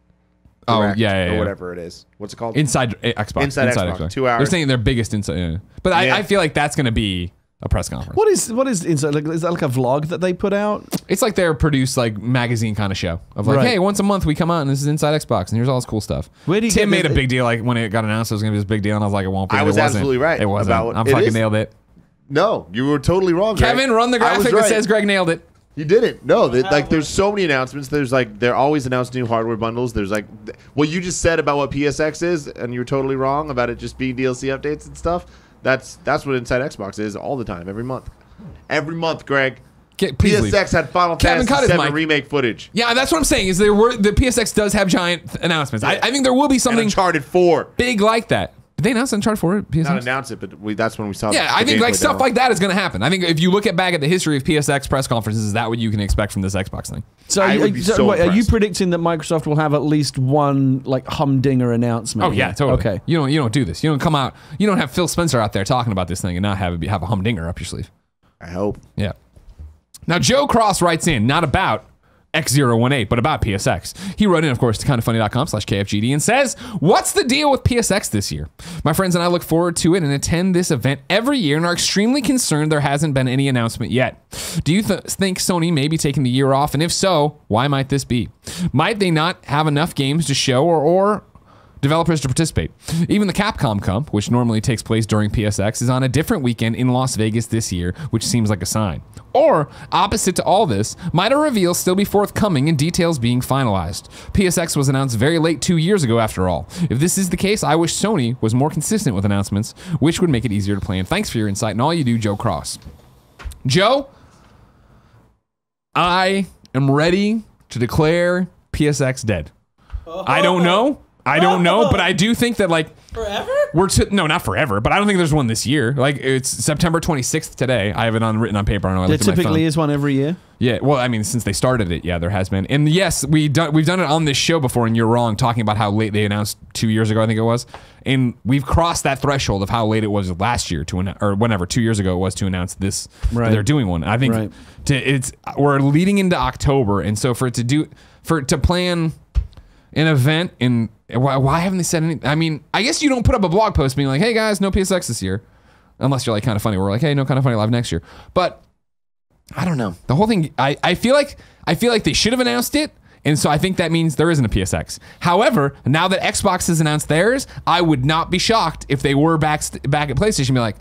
Direct or whatever it is. What's it called? Inside Xbox. Inside Xbox. 2 hours. They're saying their biggest inside. Yeah. But I feel like that's going to be a press conference. What is inside? Like, is that like a vlog that they put out? It's like their produced like magazine kind of show of like, hey, once a month we come out and this is Inside Xbox and here's all this cool stuff. Tim made a big deal like when it got announced it was going to be this big deal and I was like, it won't be. I was absolutely right. It wasn't. I fucking nailed it. No, you were totally wrong. Kevin, run the graphic that says Greg nailed it. You didn't. No, there's so many announcements. They're always announced new hardware bundles. There's like what you just said about what PSX is, and you're totally wrong about it just being DLC updates and stuff. That's what Inside Xbox is all the time, every month. Every month, Greg. PSX had Final Fantasy VII remake footage. Yeah, that's what I'm saying. Is the PSX does have giant announcements. Yeah. I think there will be something Uncharted 4 big like that. Did they announce Uncharted 4 at PSX? Not announce it, but that's when we saw. Yeah, I think like stuff like that is going to happen. I think if you look back at the history of PSX press conferences, is that what you can expect from this Xbox thing? So, are you predicting that Microsoft will have at least one like humdinger announcement? Oh yeah, totally. Okay, you don't do this. You don't come out. You don't have Phil Spencer out there talking about this thing and not have a humdinger up your sleeve. I hope. Yeah. Now Joe Cross writes in, not about X018, but about PSX. He wrote in, of course, to kindafunny.com/KFGD and says, "What's the deal with PSX this year? My friends and I look forward to it and attend this event every year and are extremely concerned there hasn't been any announcement yet. Do you think Sony may be taking the year off? And if so, why might this be? Might they not have enough games to show or developers to participate? Even the Capcom Cup, which normally takes place during PSX, is on a different weekend in Las Vegas this year, which seems like a sign. Or, opposite to all this, might a reveal still be forthcoming and details being finalized? PSX was announced very late 2 years ago after all. If this is the case, I wish Sony was more consistent with announcements, which would make it easier to plan. Thanks for your insight and all you do, Joe Cross." Joe, I am ready to declare PSX dead. I don't know, but I do think that, like, Forever? No, not forever, but I don't think there's one this year. Like, it's September 26th today. I have it written on paper. I don't know. There typically is one every year. Yeah, well, I mean, since they started it, yeah, there has been. And yes, we've done it on this show before, and you're wrong, talking about how late they announced 2 years ago, I think it was. And we've crossed that threshold of how late it was last year or whenever, 2 years ago it was, to announce this. Right. They're doing one. I think we're leading into October, and so for it to plan an event in, why haven't they said anything? I mean, I guess you don't put up a blog post being like, "Hey guys, no PSX this year," unless you're like Kinda Funny. We're like, "Hey, no Kinda Funny live next year." But I don't know. The whole thing, I feel like they should have announced it, and so I think that means there isn't a PSX. However, now that Xbox has announced theirs, I would not be shocked if they were back at PlayStation and be like,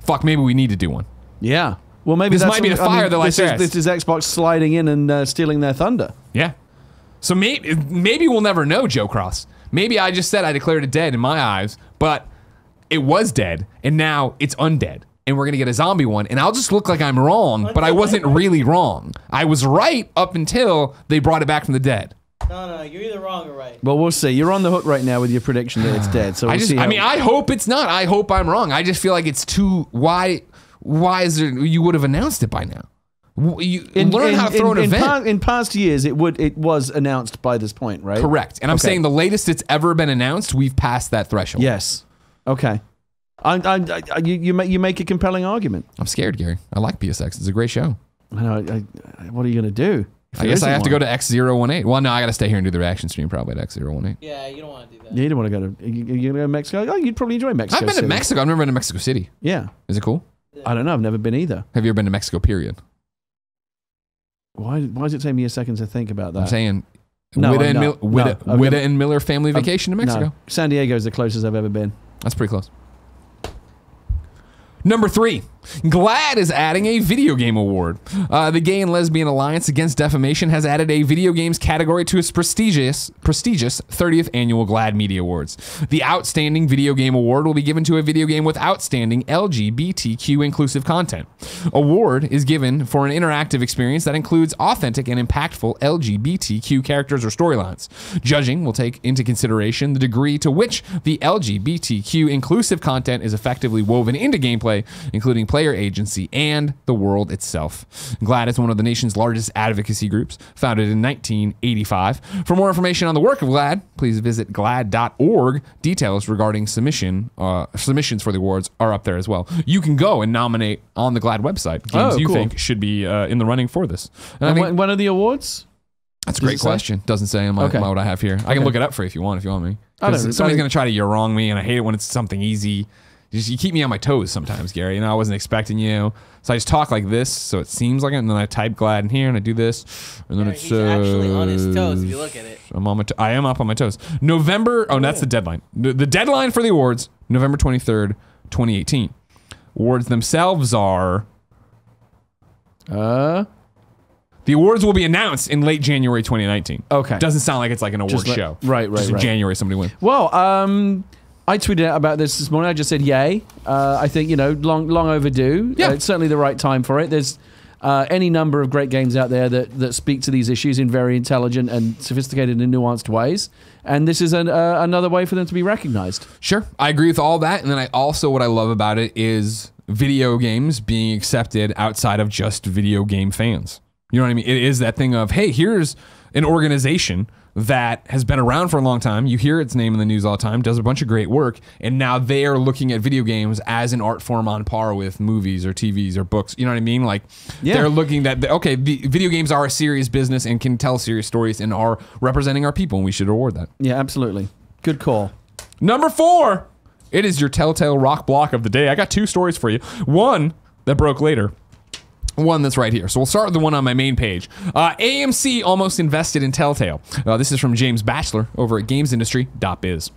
"Fuck, maybe we need to do one." Yeah. Well, maybe this might be the fire that lights their this is Xbox sliding in and stealing their thunder. Yeah. So maybe we'll never know, Joe Cross. Maybe I just said I declared it dead in my eyes, but it was dead, and now it's undead. And we're going to get a zombie one, and I'll just look like I'm wrong, but I wasn't really wrong. I was right up until they brought it back from the dead. No, you're either wrong or right. Well, we'll see. You're on the hook right now with your prediction that it's dead. So I hope it's not. I hope I'm wrong. I just feel like it's too... Why is there... You would have announced it by now. Learn how to throw an event. In past years, it was announced by this point, right? Correct. And I'm saying the latest it's ever been announced, we've passed that threshold. Yes. Okay. You make a compelling argument. I'm scared, Gary. I like PSX. It's a great show. I know. What are you going to do? I guess I have to go to X018. Well, no, I got to stay here and do the reaction stream probably at X018. Yeah, you don't want to do that. Yeah, you don't want to go to... You're going to go to Mexico? Oh, you'd probably enjoy Mexico I've been to Mexico. I've never been to Mexico City. Yeah. Is it cool? I don't know. I've never been either. Have you ever been to Mexico, period? Why does it take me a second to think about that? I'm saying Witta and Miller family vacation to Mexico. No. San Diego is the closest I've ever been. That's pretty close. Number 3, GLAAD is adding a video game award. The Gay and Lesbian Alliance Against Defamation has added a video games category to its prestigious 30th annual GLAAD Media Awards. The Outstanding Video Game Award will be given to a video game with outstanding LGBTQ inclusive content. Award is given for an interactive experience that includes authentic and impactful LGBTQ characters or storylines. Judging will take into consideration the degree to which the LGBTQ inclusive content is effectively woven into gameplay, including player agency and the world itself. GLAAD is one of the nation's largest advocacy groups, founded in 1985. For more information on the work of GLAAD, please visit GLAAD.org. Details regarding submissions for the awards are up there as well. You can go and nominate on the GLAAD website games you think should be in the running for this. And when are the awards? That's a great question. Doesn't say on what I have here. I can look it up for you if you want me. Somebody's going to try to you're wrong me, and I hate it when it's something easy. You keep me on my toes sometimes, Gary. You know, I wasn't expecting you. So I just talk like this, so it seems like it, and then I type GLAAD in here, and I do this, and then he's actually on his toes if you look at it. I am up on my toes. That's the deadline. The deadline for the awards, November 23rd, 2018. Awards themselves are... The awards will be announced in late January 2019. Okay. Doesn't sound like it's like an award show. Right. In January, somebody wins. Well, I tweeted out about this morning. I just said, yay. I think, long overdue. Yeah. It's certainly the right time for it. There's any number of great games out there that speak to these issues in very intelligent and sophisticated and nuanced ways. And this is another way for them to be recognized. Sure. I agree with all that. And then what I love about it is video games being accepted outside of just video game fans. You know what I mean? It is that thing of, hey, here's an organization that has been around for a long time. You hear its name in the news all the time, does a bunch of great work, and now they are looking at video games as an art form on par with movies or TVs or books. You know what I mean? Like, they're looking at, okay, the video games are a serious business and can tell serious stories and are representing our people, and we should reward that. Yeah, absolutely. Good call. Number 4, it is your Telltale rock block of the day. I got 2 stories for you. One that broke later. One that's right here. So we'll start with the one on my main page. AMC almost invested in Telltale. This is from James Batchelor over at gamesindustry.biz.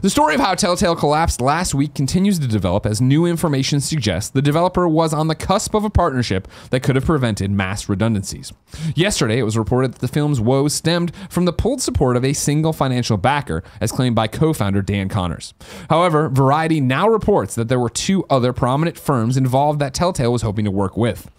The story of how Telltale collapsed last week continues to develop as new information suggests the developer was on the cusp of a partnership that could have prevented mass redundancies. Yesterday, it was reported that the film's woes stemmed from the pulled support of a single financial backer, as claimed by co-founder Dan Connors. However, Variety now reports that there were 2 other prominent firms involved that Telltale was hoping to work with.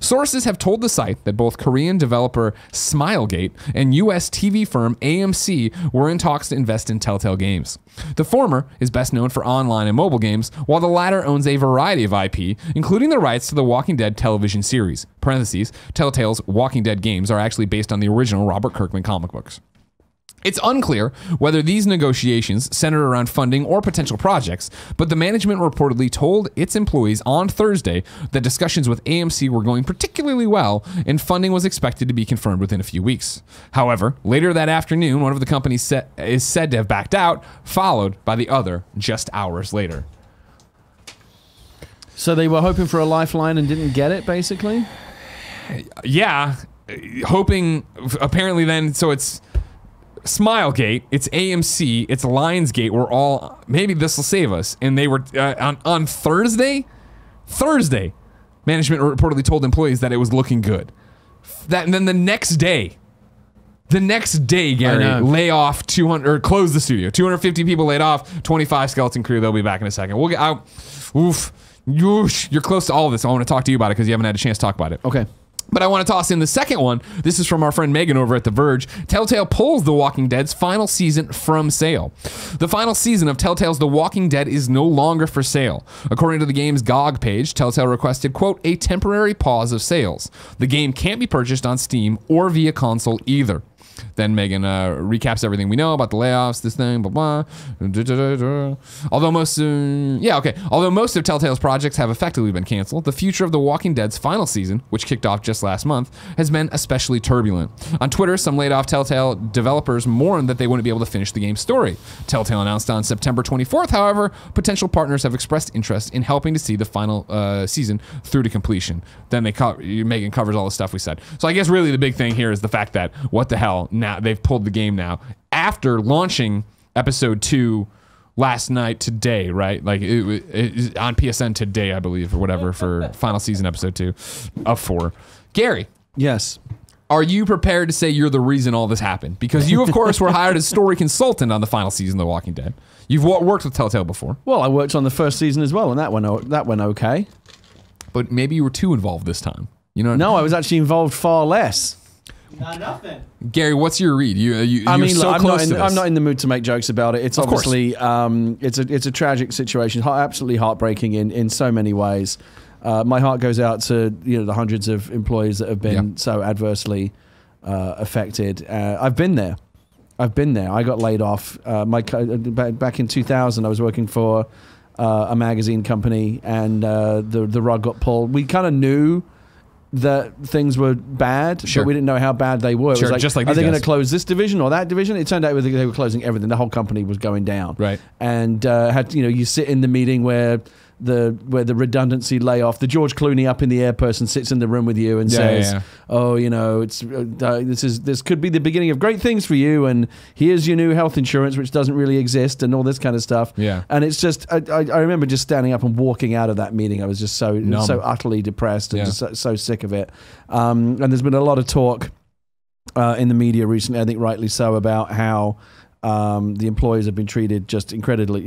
Sources have told the site that both Korean developer Smilegate and US TV firm AMC were in talks to invest in Telltale games. The former is best known for online and mobile games, while the latter owns a variety of IP, including the rights to the Walking Dead television series. Parentheses, Telltale's Walking Dead games are actually based on the original Robert Kirkman comic books. It's unclear whether these negotiations centered around funding or potential projects, but the management reportedly told its employees on Thursday that discussions with AMC were going particularly well and funding was expected to be confirmed within a few weeks. However, later that afternoon, one of the companies is said to have backed out, followed by the other just hours later. So they were hoping for a lifeline and didn't get it, basically? Yeah, hoping, apparently then, so it's Smilegate, it's AMC, it's Lionsgate, we're all, maybe this will save us. And they were, on Thursday, management reportedly told employees that it was looking good. And then the next day, Gary, lay off 200, or close the studio. 250 people laid off, 25 skeleton crew, they'll be back in a second. We'll get out, you're close to all of this. I want to talk to you about it because you haven't had a chance to talk about it. Okay. But I want to toss in the second one. This is from our friend Megan over at The Verge. Telltale pulls The Walking Dead's final season from sale. The final season of Telltale's The Walking Dead is no longer for sale. According to the game's GOG page, Telltale requested, quote, a temporary pause of sales. The game can't be purchased on Steam or via console either. Then Megan recaps everything we know about the layoffs, this thing, blah, blah. Although most of Telltale's projects have effectively been canceled, the future of The Walking Dead's final season, which kicked off just last month, has been especially turbulent. On Twitter, some laid off Telltale developers mourned that they wouldn't be able to finish the game's story. Telltale announced on September 24th, however, potential partners have expressed interest in helping to see the final season through to completion. Then Megan covers all the stuff we said. So I guess really the big thing here is the fact that, what the hell, now they've pulled the game now after launching episode 2 last night today, right? Like it on PSN today, I believe, or whatever, for final season episode 2 of 4. Gary. Yes. Are you prepared to say you're the reason all this happened? Because you, of course, were hired as story consultant on the final season of The Walking Dead. You've worked with Telltale before. Well, I worked on the first season as well, and that went okay. But maybe you were too involved this time. You know? No, I was actually involved far less. Not nothing. Gary, what's your read? I mean, look, I'm not in the mood to make jokes about it. It's of obviously it's a tragic situation, absolutely heartbreaking in so many ways. My heart goes out to the hundreds of employees that have been so adversely affected. I've been there. I got laid off. Back in 2000, I was working for a magazine company, and the rug got pulled. We kind of knew that things were bad, but we didn't know how bad they were. It was like, just like are they going to close this division or that division? It turned out they were closing everything. The whole company was going down. Right. And you sit in the meeting where the redundancy layoff, the George Clooney up in the air person sits in the room with you and says, "Oh, it's this could be the beginning of great things for you, and here's your new health insurance, which doesn't really exist, and all this kind of stuff." Yeah. And it's just, I remember just standing up and walking out of that meeting. I was just so utterly depressed and just so sick of it. And there's been a lot of talk in the media recently, I think rightly so, about how the employees have been treated just incredibly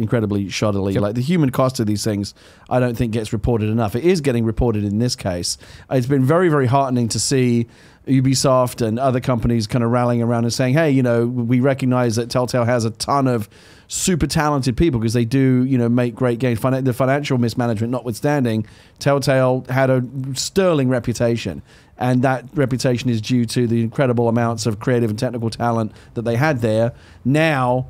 shoddily. Like the human cost of these things, I don't think gets reported enough. It is getting reported in this case. It's been very, very heartening to see Ubisoft and other companies kind of rallying around and saying, hey, we recognize that Telltale has a ton of super talented people because they do, make great games. The financial mismanagement notwithstanding, Telltale had a sterling reputation. And that reputation is due to the incredible amounts of creative and technical talent that they had there. Now,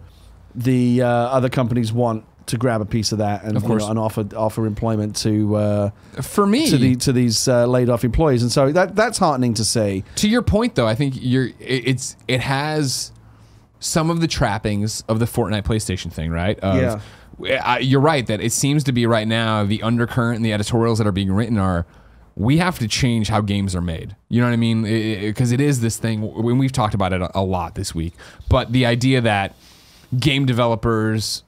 the other companies want to grab a piece of that and, and offer employment to for me to these laid off employees, and so that's heartening to see. To your point, though, I think it has some of the trappings of the Fortnite PlayStation thing, right? You're right that it seems to be right now the undercurrent and the editorials that are being written are, we have to change how games are made. You know what I mean? Because it is this thing, when we've talked about it a lot this week, but the idea that game developers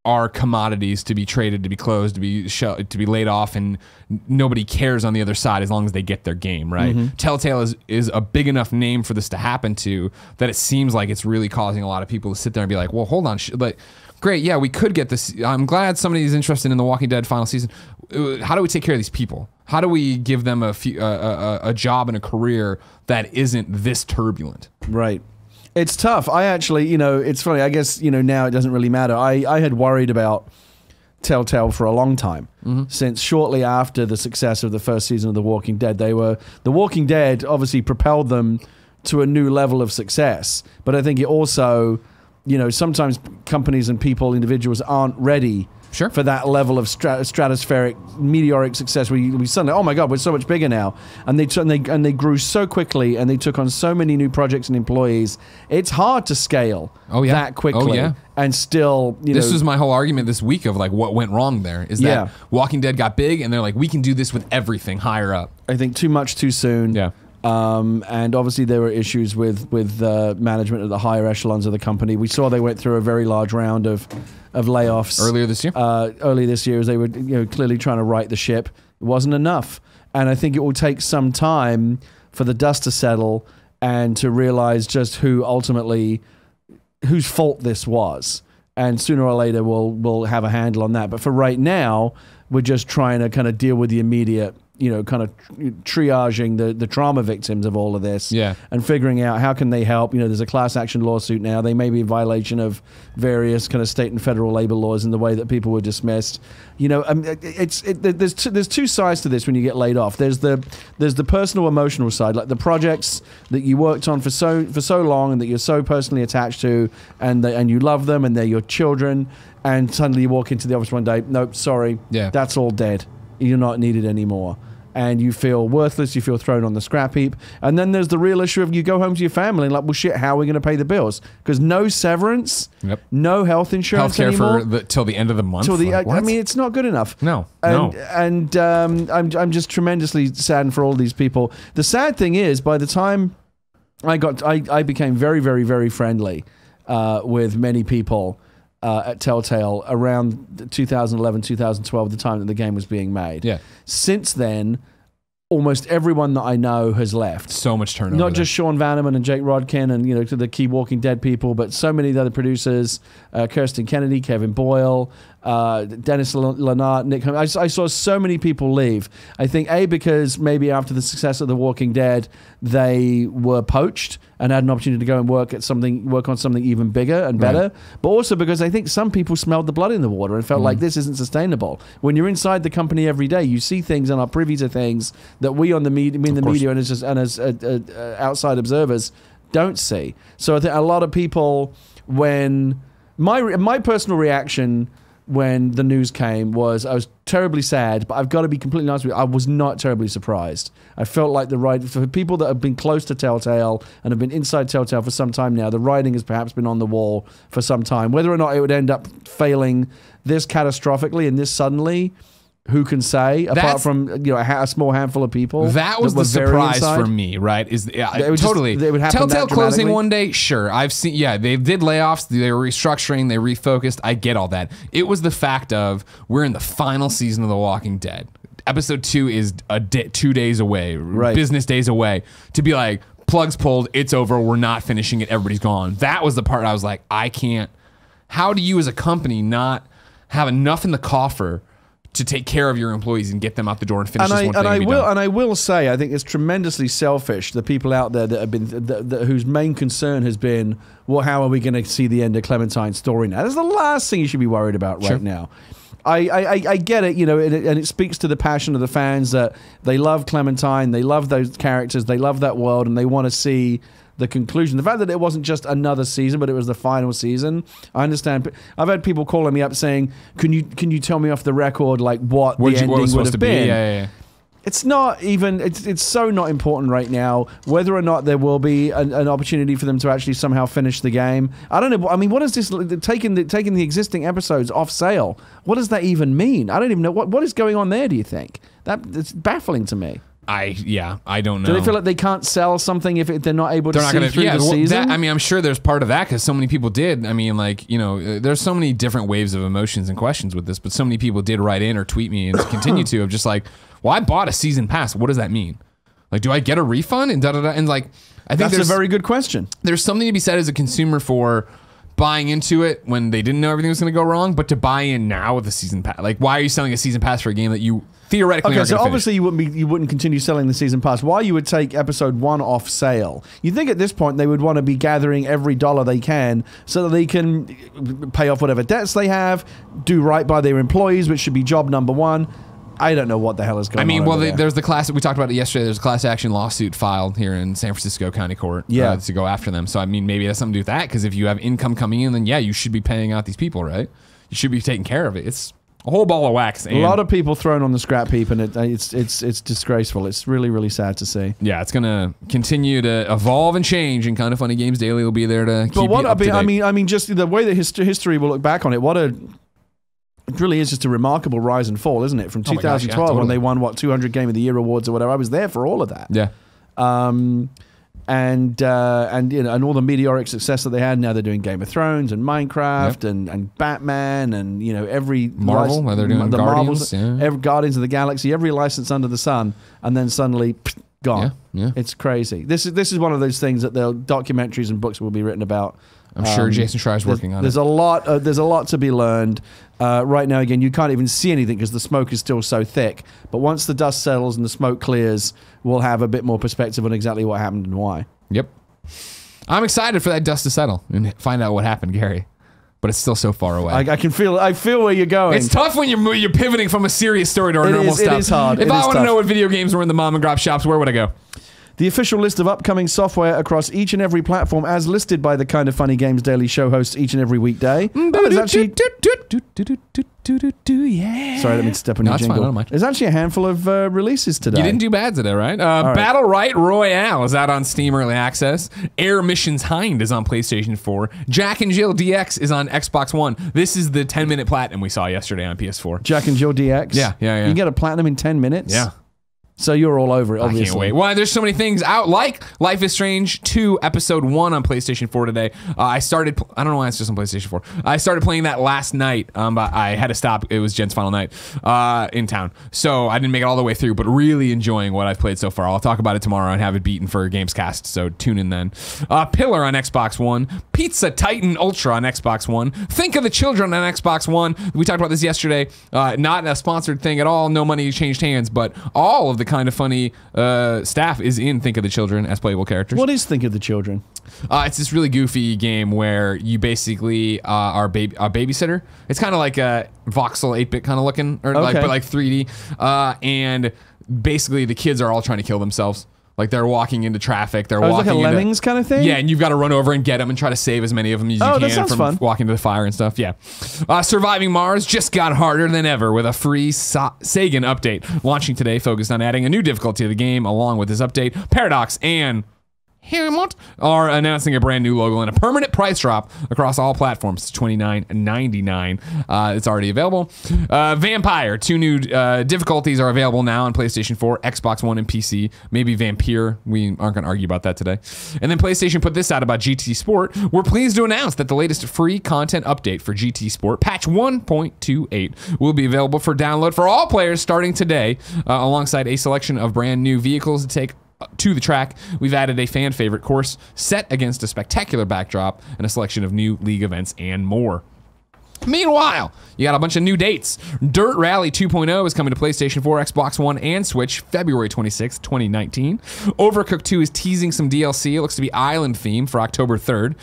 are commodities to be traded, to be closed, to be laid off, and nobody cares on the other side as long as they get their game, right? Mm-hmm. Telltale is a big enough name for this to happen to that it seems like it's really causing a lot of people to sit there and be like, well, hold on, but great, yeah, we could get this. I'm glad somebody's interested in the Walking Dead final season. How do we take care of these people? How do we give them a job and a career that isn't this turbulent? Right. It's tough. I actually, it's funny. I guess, now it doesn't really matter. I had worried about Telltale for a long time, since shortly after the success of the first season of The Walking Dead, The Walking Dead obviously propelled them to a new level of success. But I think it also, sometimes companies and individuals aren't ready for that level of stratospheric, meteoric success. We suddenly, oh my God, we're so much bigger now, and they grew so quickly, and they took on so many new projects and employees. It's hard to scale that quickly, and still. This was my whole argument this week of like what went wrong there is that Walking Dead got big, and they're like, we can do this with everything higher up. I think too much too soon. Yeah. And obviously there were issues with management at the higher echelons of the company. We saw they went through a very large round of layoffs earlier this year. Earlier this year, as they were clearly trying to right the ship. It wasn't enough, and I think it will take some time for the dust to settle and to realize just whose fault this was. And sooner or later, we'll have a handle on that. But for right now, we're just trying to kind of deal with the immediate, kind of triaging the trauma victims of all of this, and figuring out how can they help. There's a class action lawsuit now. They may be in violation of various kind of state and federal labor laws in the way that people were dismissed. There's two sides to this when you get laid off. There's the personal emotional side, like the projects that you worked on for so long and that you're so personally attached to, and you love them and they're your children, and suddenly you walk into the office one day, nope, sorry, that's all dead. You're not needed anymore. And you feel worthless, you feel thrown on the scrap heap. And then there's the real issue of you go home to your family and like, well, shit, how are we going to pay the bills? Because no severance, no health insurance anymore. Till the end of the month? I mean, it's not good enough. No. And I'm just tremendously saddened for all these people. The sad thing is, by the time I became very, very, very friendly with many people at Telltale around 2011, 2012, the time that the game was being made. Yeah. Since then, almost everyone that I know has left. So much turnover. Not just Sean Vanneman and Jake Rodkin and to the key Walking Dead people, but so many of the other producers, Kirsten Kennedy, Kevin Boyle, Dennis Lennart, Nick. I saw so many people leave. I think because maybe after the success of The Walking Dead, they were poached and had an opportunity to go and work on something even bigger and better. But also because I think some people smelled the blood in the water and felt like this isn't sustainable. When you're inside the company every day, you see things and are privy to things that we on the media, and as outside observers don't see. So I think a lot of people, when my personal reaction when the news came was I was terribly sad, but I've got to be completely honest with you, I was not terribly surprised. I felt like for people that have been close to Telltale and have been inside Telltale for some time now, the writing has perhaps been on the wall for some time. Whether or not it would end up failing this catastrophically and this suddenly, who can say? Apart from a small handful of people. That was the surprise for me, right? Totally. It would happen Telltale closing one day, sure. I've seen. Yeah, they did layoffs. They were restructuring. They refocused. I get all that. It was the fact of we're in the final season of The Walking Dead. Episode 2 is 2 days away, business days away. To be like, plugs pulled, it's over. We're not finishing it. Everybody's gone. That was the part I was like, I can't. How do you as a company not have enough in the coffer to take care of your employees and get them out the door and finish this one thing. And I will say, I think it's tremendously selfish. The people out there that have been whose main concern has been, well, how are we going to see the end of Clementine's story now? That's the last thing you should be worried about right now. I get it, and it speaks to the passion of the fans that they love Clementine, they love those characters, they love that world, and they want to see the conclusion. The fact that it wasn't just another season, but it was the final season, I understand. I've had people calling me up saying, "Can you tell me off the record like what the ending would have been?" Yeah. It's not even. It's so not important right now whether or not there will be an opportunity for them to actually somehow finish the game. I don't know. I mean, what is this? Taking the existing episodes off sale. What does that even mean? I don't even know what is going on there. Do you think it's baffling to me? I don't know. Do they feel like they can't sell something if they're not able to see through the season? I'm sure there's part of that because so many people did. I mean, there's so many different waves of emotions and questions with this, but so many people did write in or tweet me and continue to of just like, well, I bought a season pass. What does that mean? Like, do I get a refund? And da da da. And like, I think that's a very good question. There's something to be said as a consumer for buying into it when they didn't know everything was going to go wrong, but to buy in now with a season pass. Like, why are you selling a season pass for a game that you theoretically aren't so gonna obviously you wouldn't continue selling the season pass. Why you would take episode 1 off sale? You think at this point they would want to be gathering every dollar they can so that they can pay off whatever debts they have, do right by their employees, which should be job number 1. I don't know what the hell is going on. I mean, well, there's the class, we talked about it yesterday, there's a class action lawsuit filed here in San Francisco County Court to go after them. So, I mean, maybe it has something to do with that, because if you have income coming in, then yeah, you should be paying out these people, right? You should be taking care of it. It's a whole ball of wax. A lot of people thrown on the scrap heap, and it's disgraceful. It's really, really sad to see. Yeah, it's going to continue to evolve and change, and Kind of Funny Games Daily will be there to keep you up to date. I mean, just the way that history will look back on it, it really is just a remarkable rise and fall, isn't it? From 2012 when they won 200 Game of the Year awards or whatever. I was there for all of that. Yeah. And all the meteoric success that they had. Now they're doing Game of Thrones and Minecraft and Batman and every Marvel. They're doing the Guardians. Every Guardians of the Galaxy, every license under the sun, and then suddenly gone. Yeah. It's crazy. This is one of those things that the documentaries and books will be written about. I'm sure Jason Schreier's working on it. There's a lot to be learned. Right now, again, you can't even see anything because the smoke is still so thick. But once the dust settles and the smoke clears, we'll have a bit more perspective on exactly what happened and why. Yep. I'm excited for that dust to settle and find out what happened, Gary. But it's still so far away. I feel where you're going. It's tough when you're pivoting from a serious story to a normal stuff. It is hard. If I want to know what video games were in the mom and grop shops, where would I go? The official list of upcoming software across each and every platform, as listed by the Kind of Funny Games Daily show hosts each and every weekday. There's actually... Sorry, I didn't mean to step on your jingle. Fine, I don't mind. There's actually a handful of releases today. You didn't do bad today, right? Battle Right Royale is out on Steam Early Access. Air Missions Hind is on PlayStation 4. Jack and Jill DX is on Xbox One. This is the 10-minute platinum we saw yesterday on PS4. Jack and Jill DX? Yeah. You can get a platinum in 10 minutes? Yeah. So you're all over it, obviously. I can't wait. Well, there's so many things out, like Life is Strange 2 Episode 1 on PlayStation 4 today. I don't know why it's just on PlayStation 4. I started playing that last night, but I had to stop. It was Jen's final night in town. So I didn't make it all the way through, but really enjoying what I've played so far. I'll talk about it tomorrow and have it beaten for Gamescast, so tune in then. Pillar on Xbox One. Pizza Titan Ultra on Xbox One. Think of the Children on Xbox One. We talked about this yesterday. Not a sponsored thing at all. No money changed hands, but all of the Kind of Funny staff is in Think of the Children as playable characters. What is Think of the Children? It's this really goofy game where you basically are a babysitter. It's kind of like a voxel 8-bit kind of looking, but like 3D. And basically the kids are all trying to kill themselves. Like they're walking into traffic. They're walking like a Lemmings kind of thing? Yeah, and you've got to run over and get them and try to save as many of them as you can from walking to the fire and stuff. Yeah. Surviving Mars just got harder than ever with a free Sagan update. Launching today, focused on adding a new difficulty to the game along with this update. Paradox and Helmut are announcing a brand new logo and a permanent price drop across all platforms. It's $29.99. It's already available. Vampire, 2 new difficulties are available now on PlayStation 4, Xbox One, and PC. Maybe Vampire. We aren't going to argue about that today. And then PlayStation put this out about GT Sport. We're pleased to announce that the latest free content update for GT Sport, patch 1.28, will be available for download for all players starting today, alongside a selection of brand new vehicles to take to the track. We've added a fan favorite course set against a spectacular backdrop and a selection of new league events and more. Meanwhile, you got a bunch of new dates. Dirt Rally 2.0 is coming to PlayStation 4, Xbox One, and Switch February 26th, 2019. Overcooked 2 is teasing some DLC. It looks to be island theme for October 3rd.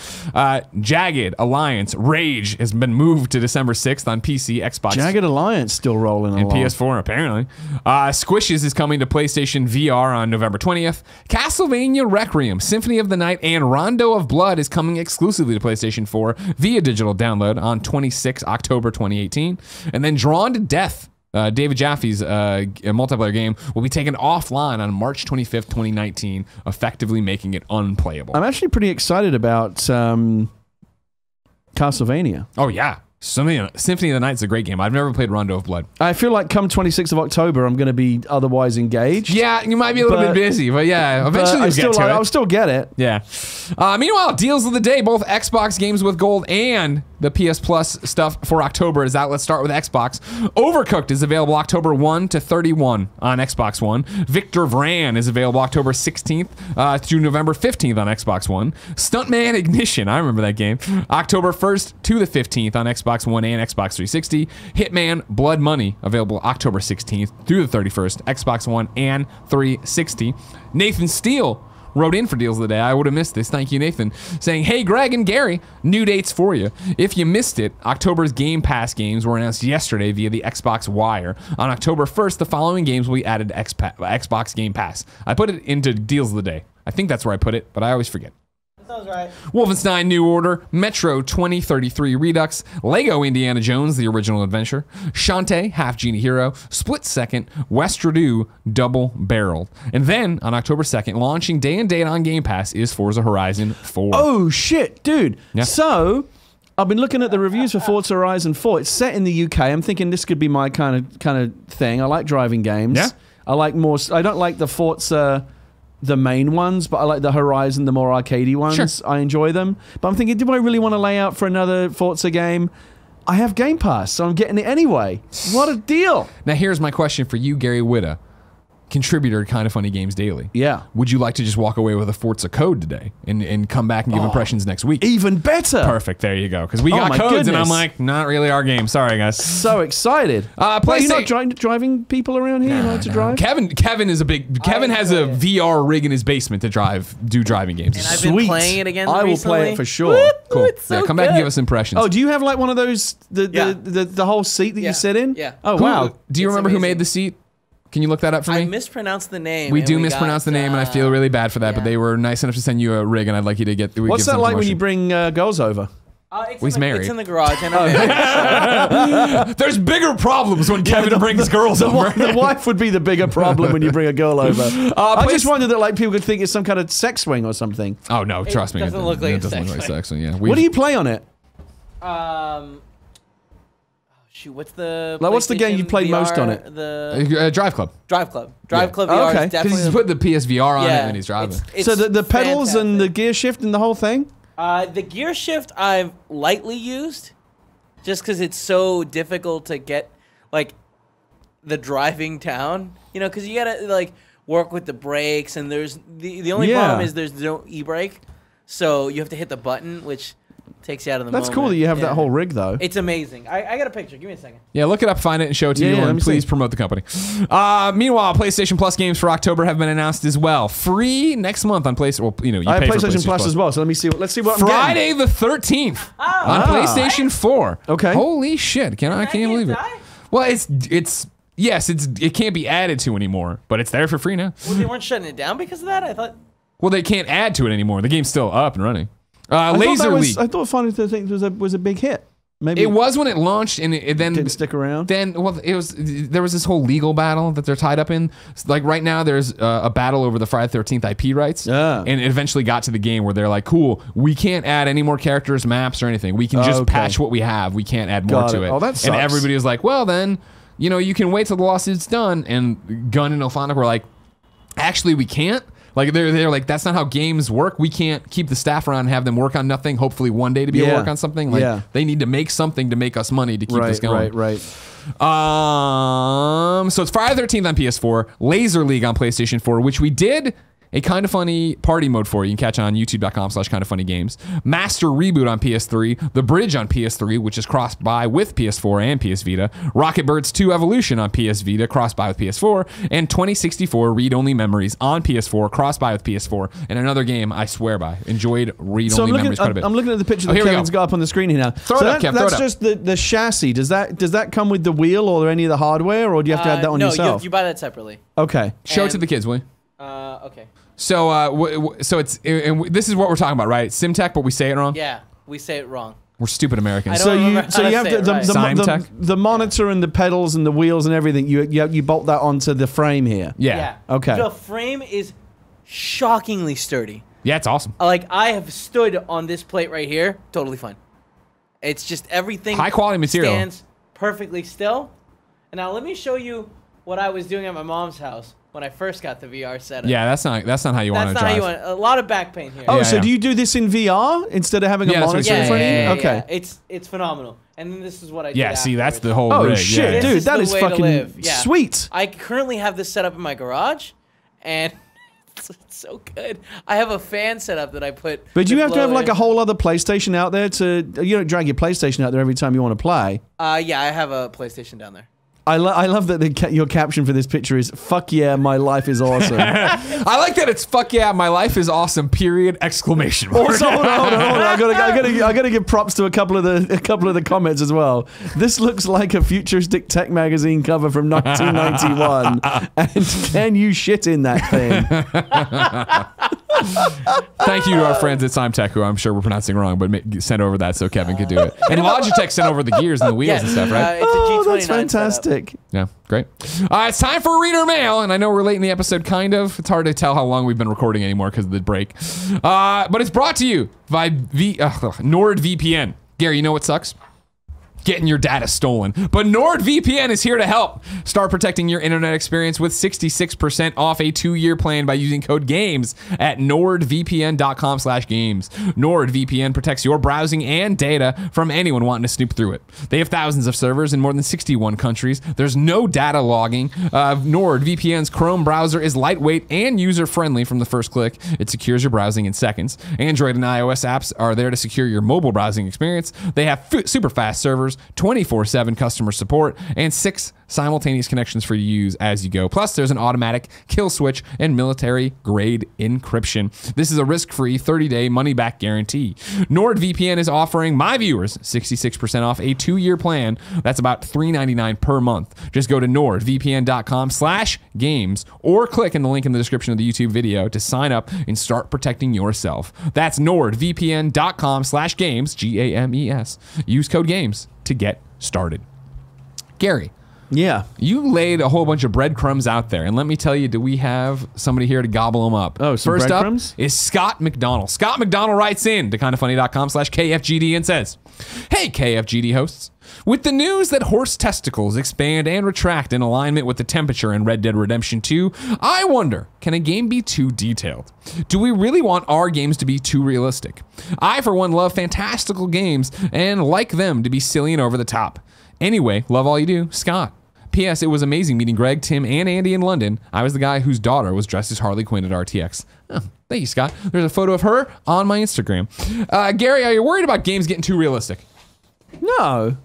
Jagged Alliance Rage has been moved to December 6th on PC, Xbox. Jagged Alliance still rolling along. And PS4, apparently. Squishes is coming to PlayStation VR on November 20th. Castlevania Requiem, Symphony of the Night, and Rondo of Blood is coming exclusively to PlayStation 4 via digital download on 26 October 2018. And then Drawn to Death, David Jaffe's multiplayer game, will be taken offline on March 25th, 2019, effectively making it unplayable. I'm actually pretty excited about Castlevania. Oh, yeah. Symphony of the Night is a great game. I've never played Rondo of Blood. I feel like come 26th of October, I'm going to be otherwise engaged. Yeah, you might be a little bit busy, but yeah, eventually you'll get to it. I'll still get it. Yeah. Meanwhile, deals of the day, both Xbox games with gold and the PS Plus stuff for October is out. Let's start with Xbox. Overcooked is available October 1 to 31 on Xbox One. Victor Vran is available October 16th through November 15th on Xbox One. Stuntman Ignition, I remember that game, October 1st to the 15th on Xbox One and Xbox 360. Hitman Blood Money, available October 16th through the 31st, Xbox One and 360. Nathan Steele wrote in for deals of the day. I would have missed this. Thank you, Nathan. Saying, hey, Greg and Gary, new dates for you. If you missed it, October's Game Pass games were announced yesterday via the Xbox Wire. On October 1st, the following games will be added to Xbox Game Pass. I put it into deals of the day. I think that's where I put it, but I always forget. Sounds right. Wolfenstein New Order, Metro 2033 Redux, Lego Indiana Jones, the original adventure, Shantae, Half Genie Hero, Split Second, Westradu, Double Barrel. And then, on October 2nd, launching day and date on Game Pass is Forza Horizon 4. Oh, shit, dude. Yeah. So, I've been looking at the reviews for Forza Horizon 4. It's set in the UK. I'm thinking this could be my kind of thing. I like driving games. Yeah. I don't like the Forza, the main ones, but I like the Horizon, the more arcadey ones. Sure. I enjoy them. But I'm thinking, do I really want to lay out for another Forza game? I have Game Pass, so I'm getting it anyway. What a deal. Now, here's my question for you, Gary Whitta, contributor to Kind of Funny Games Daily. Yeah. Would you like to just walk away with a Forza code today and come back and give impressions next week? Even better. Perfect. There you go. Because we got my codes, and goodness. I'm like, not really our game. Sorry, guys. So excited. Wait, you're not driving people around here? You know how to drive? Kevin is a big. Kevin has a VR rig in his basement to do driving games. And I've been playing it again I will recently. play it for sure. Cool. It's so come back and good. give us impressions. Oh, do you have like one of those Yeah. the whole seat that Yeah. you sit in? Yeah. Oh Who- wow. Do you It's remember who amazing. made the seat? Can you look that up for me? I mispronounced the name. We and do got, mispronounce the name, and I feel really bad for that. But yeah. they were nice enough to send you a rig, and I'd like you to get. What's that like when you bring girls over? He's married. It's in the garage, and I'm married. There's bigger problems when Kevin brings girls over. The wife would be the bigger problem when you bring a girl over. I just wondered that like people could think it's some kind of sex swing or something. Oh no, trust me. doesn't look like it a doesn't sex look like swing. sex swing. Yeah. What do you play on it? Shoot, what's the What's the game you PlayStation played most VR, on it? The Drive Club. Drive Club. Drive Club Oh, VR okay. is Because definitely he's put the PSVR on it yeah, and he's driving. it's So the pedals and the fantastic. gear shift and the whole thing? The gear shift I've lightly used, just because it's so difficult to get like the driving down. You know, because you gotta like work with the brakes, and there's the only Yeah. problem is there's no e-brake, so you have to hit the button, which takes you out of the That's moment. cool that you have Yeah. that whole rig though. It's amazing. I got a picture. Give me a second. Yeah, look it up, find it, and show it to Yeah, you, yeah, let and me please see. promote the company. Meanwhile, PlayStation Plus games for October have been announced as well. Free next month on PlayStation. Well, you know, you I have pay for PlayStation Plus as well, so let's see what I'm getting. Friday the 13th on PlayStation 4. Okay. Holy shit! I can't believe it. Die? Well, it can't be added to anymore, but it's there for free now. Well, they weren't shutting it down because of that. I thought. Well, they can't add to it anymore. The game's still up and running. I Laser League. I thought Final Fantasy was a big hit. Maybe It was when it launched, and it then didn't stick around. There was this whole legal battle that they're tied up in. Like right now, there's a battle over the Friday the 13th IP rights. Yeah. And it eventually got to the game where they're like, "Cool, we can't add any more characters, maps, or anything. We can just Okay. patch what we have. We can't add more Got to it. it." Oh, that and sucks. everybody was like, "Well, then, you can wait till the lawsuit's done." And Gunn and O'Fonic were like, "Actually, we can't." Like they're like, that's not how games work. We can't keep the staff around and have them work on nothing. Hopefully one day to be able to Yeah. work on something. Like Yeah. they need to make something to make us money to keep this going. Right. So it's Friday the 13th on PS4, Laser League on PlayStation 4, which we did a Kind of Funny party mode for you. You can catch on youtube.com/kindoffunnygames. Master Reboot on PS3. The Bridge on PS3, which is cross-buy with PS4 and PS Vita. Rocket Birds 2 Evolution on PS Vita, cross-buy with PS4. And 2064 Read-Only Memories on PS4, cross-buy with PS4. And another game I swear by. Enjoyed Read-Only Memories quite a bit. I'm looking at the picture that Kevin's got up on the screen here now. Throw it up, Kev. That's just the chassis. Does that come with the wheel or any of the hardware, or do you have to add that on yourself? No, you buy that separately. Okay. Show it to the kids, will you? Okay. So, this is what we're talking about, right? Simtech, but we say it wrong. Yeah, we say it wrong. We're stupid Americans. So you have the monitor and the pedals and the wheels and everything. You bolt that onto the frame here. Yeah. Okay. The frame is shockingly sturdy. Yeah, it's awesome. Like, I have stood on this plate right here, totally fine. It's just everything. High quality material. Stands perfectly still. And now let me show you what I was doing at my mom's house when I first got the VR setup. Yeah, that's not how you want to drive. That's not how you want. A lot of back pain here. Oh, Yeah, so yeah. do you do this in VR instead of having a monitor in front of you? Okay. It's phenomenal. And then this is what I did. Yeah, see, that's the whole Oh rig. shit, Yeah. dude, that is fucking sweet. I currently have this set up in my garage, and it's so good. I have a fan set up that I put. But you have to have like a whole other PlayStation out there you don't drag your PlayStation out there every time you want to play. Yeah, I have a PlayStation down there. I love that your caption for this picture is "Fuck yeah, my life is awesome." I like that it's "Fuck yeah, my life is awesome." Period! Exclamation mark. Also, hold on. I gotta give props to a couple of the comments as well. This looks like a futuristic tech magazine cover from 1991, and can you shit in that thing? Thank you to our friends at Simtech, who I'm sure we're pronouncing wrong, but sent over that so Kevin could do it. And Logitech sent over the gears and the wheels and stuff, right? It's a G29 that's fantastic. Yeah, great. It's time for reader mail, and I know we're late in the episode, kind of. It's hard to tell how long we've been recording anymore because of the break. But it's brought to you by NordVPN. Gary, you know what sucks? Getting your data stolen. But NordVPN is here to help. Start protecting your internet experience with 66% off a 2-year plan by using code GAMES at nordvpn.com/games. NordVPN protects your browsing and data from anyone wanting to snoop through it. They have thousands of servers in more than 61 countries. There's no data logging. NordVPN's Chrome browser is lightweight and user-friendly from the first click. It secures your browsing in seconds. Android and iOS apps are there to secure your mobile browsing experience. They have super fast servers, 24/7 customer support, and 6 simultaneous connections for you to use as you go. Plus, there's an automatic kill switch and military-grade encryption. This is a risk-free 30-day money-back guarantee. NordVPN is offering my viewers 66% off a 2-year plan. That's about $3.99 per month. Just go to nordvpn.com/games or click in the link in the description of the YouTube video to sign up and start protecting yourself. That's nordvpn.com/games, GAMES. Use code GAMES to get started. Gary. Yeah. You laid a whole bunch of breadcrumbs out there, and let me tell you, do we have somebody here to gobble them up? Oh, some First up breadcrumbs? is Scott McDonnell. Scott McDonnell writes in to kindoffunny.com/KFGD and says, "Hey, KFGD hosts. With the news that horse testicles expand and retract in alignment with the temperature in Red Dead Redemption 2, I wonder, can a game be too detailed? Do we really want our games to be too realistic? I, for one, love fantastical games and like them to be silly and over the top. Anyway, love all you do, Scott. P.S. It was amazing meeting Greg, Tim, and Andy in London. I was the guy whose daughter was dressed as Harley Quinn at RTX. Oh, thank you, Scott. There's a photo of her on my Instagram. Gary, are you worried about games getting too realistic? No,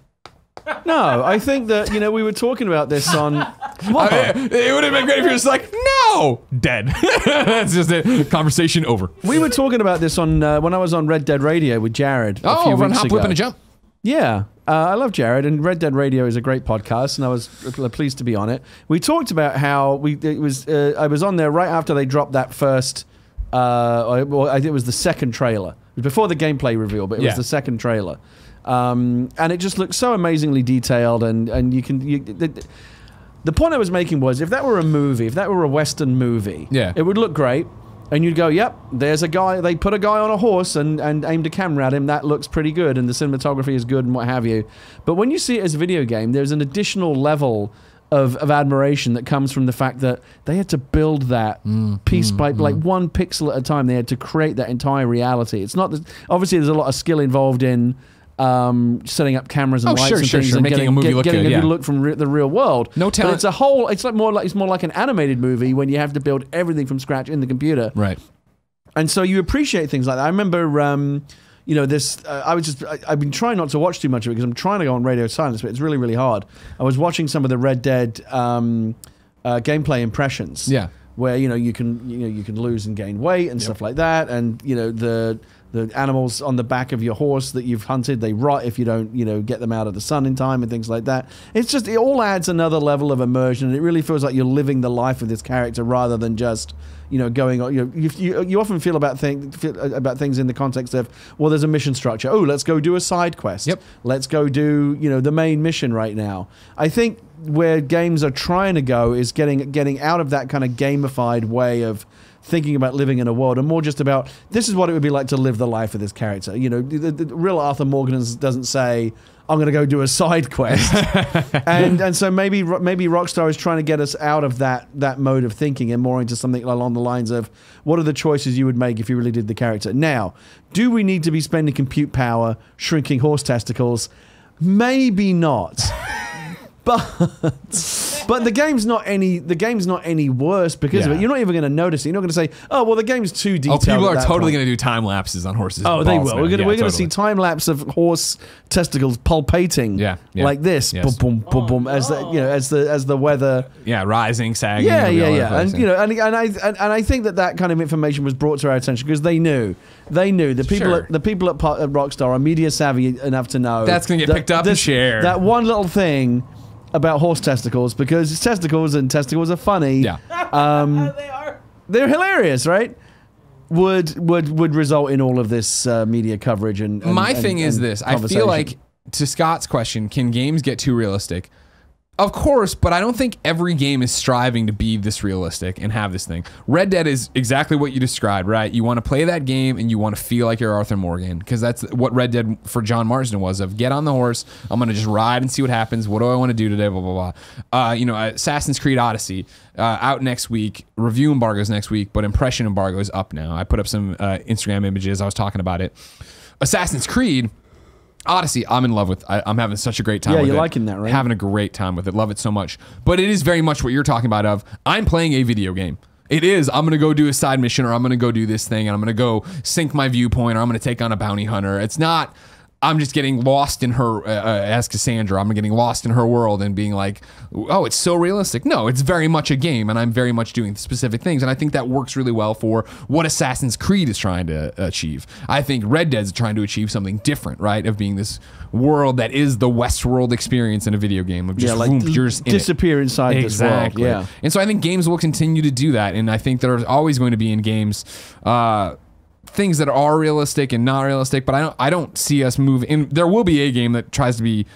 I think that, we were talking about this on... It would have been great if you were just like, no! Dead. That's just it. Conversation over. We were talking about this on when I was on Red Dead Radio with Jared a few weeks Hop, ago. Whip, and a Jump. Yeah, I love Jared, and Red Dead Radio is a great podcast, and I was pleased to be on it. We talked about how I was on there right after they dropped that first, I think it was the second trailer. It was before the gameplay reveal, but it was the second trailer. And it just looked so amazingly detailed, and the point I was making was, if that were a movie, if that were a Western movie, it would look great. And you'd go, yep, there's a guy, they put a guy on a horse and aimed a camera at him, that looks pretty good, and the cinematography is good and what have you. But when you see it as a video game, there's an additional level of admiration that comes from the fact that they had to build that piece by like 1 pixel at a time. They had to create that entire reality. It's not, obviously there's a lot of skill involved in setting up cameras and lights and things, and making a movie look getting good, a good look from the real world. No But talent. it's more like an animated movie when you have to build everything from scratch in the computer. Right. And so you appreciate things like that. I remember, I've been trying not to watch too much of it because I'm trying to go on radio silence, but it's really, really hard. I was watching some of the Red Dead gameplay impressions. Yeah. Where you can lose and gain weight and stuff like that, and the animals on the back of your horse that you've hunted, they rot if you don't get them out of the sun in time and things like that. It all adds another level of immersion, and it really feels like you're living the life of this character rather than just going on. You often feel about things in the context of, well, there's a mission structure. Oh, let's go do a side quest. Yep. Let's go do the main mission right now. I think where games are trying to go is getting out of that kind of gamified way of thinking about living in a world, and more just about, this is what it would be like to live the life of this character. The real Arthur Morgan doesn't say, I'm going to go do a side quest. and so maybe Rockstar is trying to get us out of that mode of thinking and more into something along the lines of, what are the choices you would make if you really did the character? Now, do we need to be spending compute power shrinking horse testicles? Maybe not. But the game's not any worse because of it. You're not even going to notice it. You're not going to say, "Oh, well, the game's too detailed." Oh, people are totally going to do time lapses on horses. Oh, they will. We're going to see time lapse of horse testicles pulpating, like this, Yes. boom, boom, boom, boom, as the weather, rising, sagging, and I think that kind of information was brought to our attention because they knew the people at Rockstar are media savvy enough to know that's going to get picked up and shared. That one little thing about horse testicles, because it's testicles and testicles are funny. They are. They're hilarious, right? Would result in all of this media coverage and my thing is this. I feel like, to Scott's question, can games get too realistic? Of course, but I don't think every game is striving to be this realistic and have this thing. Red Dead is exactly what you described, right? You want to play that game and you want to feel like you're Arthur Morgan, because that's what Red Dead for John Marsden was, of get on the horse, I'm going to just ride and see what happens. What do I want to do today? Blah, blah, blah. Assassin's Creed Odyssey, out next week. Review embargo's next week, but impression embargo is up now. I put up some Instagram images. I was talking about it. Assassin's Creed Odyssey, I'm in love with. I'm having such a great time with it. Yeah, you're liking that, right? Having a great time with it. Love it so much. But it is very much what you're talking about of, I'm playing a video game. It is, I'm going to go do a side mission, or I'm going to go do this thing, and I'm going to go sync my viewpoint, or I'm going to take on a bounty hunter. It's not, I'm just getting lost in her, as Cassandra, I'm getting lost in her world and being like, oh, it's so realistic. No, it's very much a game, and I'm very much doing specific things, and I think that works really well for what Assassin's Creed is trying to achieve. I think Red Dead's trying to achieve something different, right, of being this world that is the Westworld experience in a in a video game, of just you're just disappear inside this world. Yeah. And so I think games will continue to do that, and I think there's always going to be in games things that are realistic and not realistic, but I don't see us move in. There will be a game that tries to be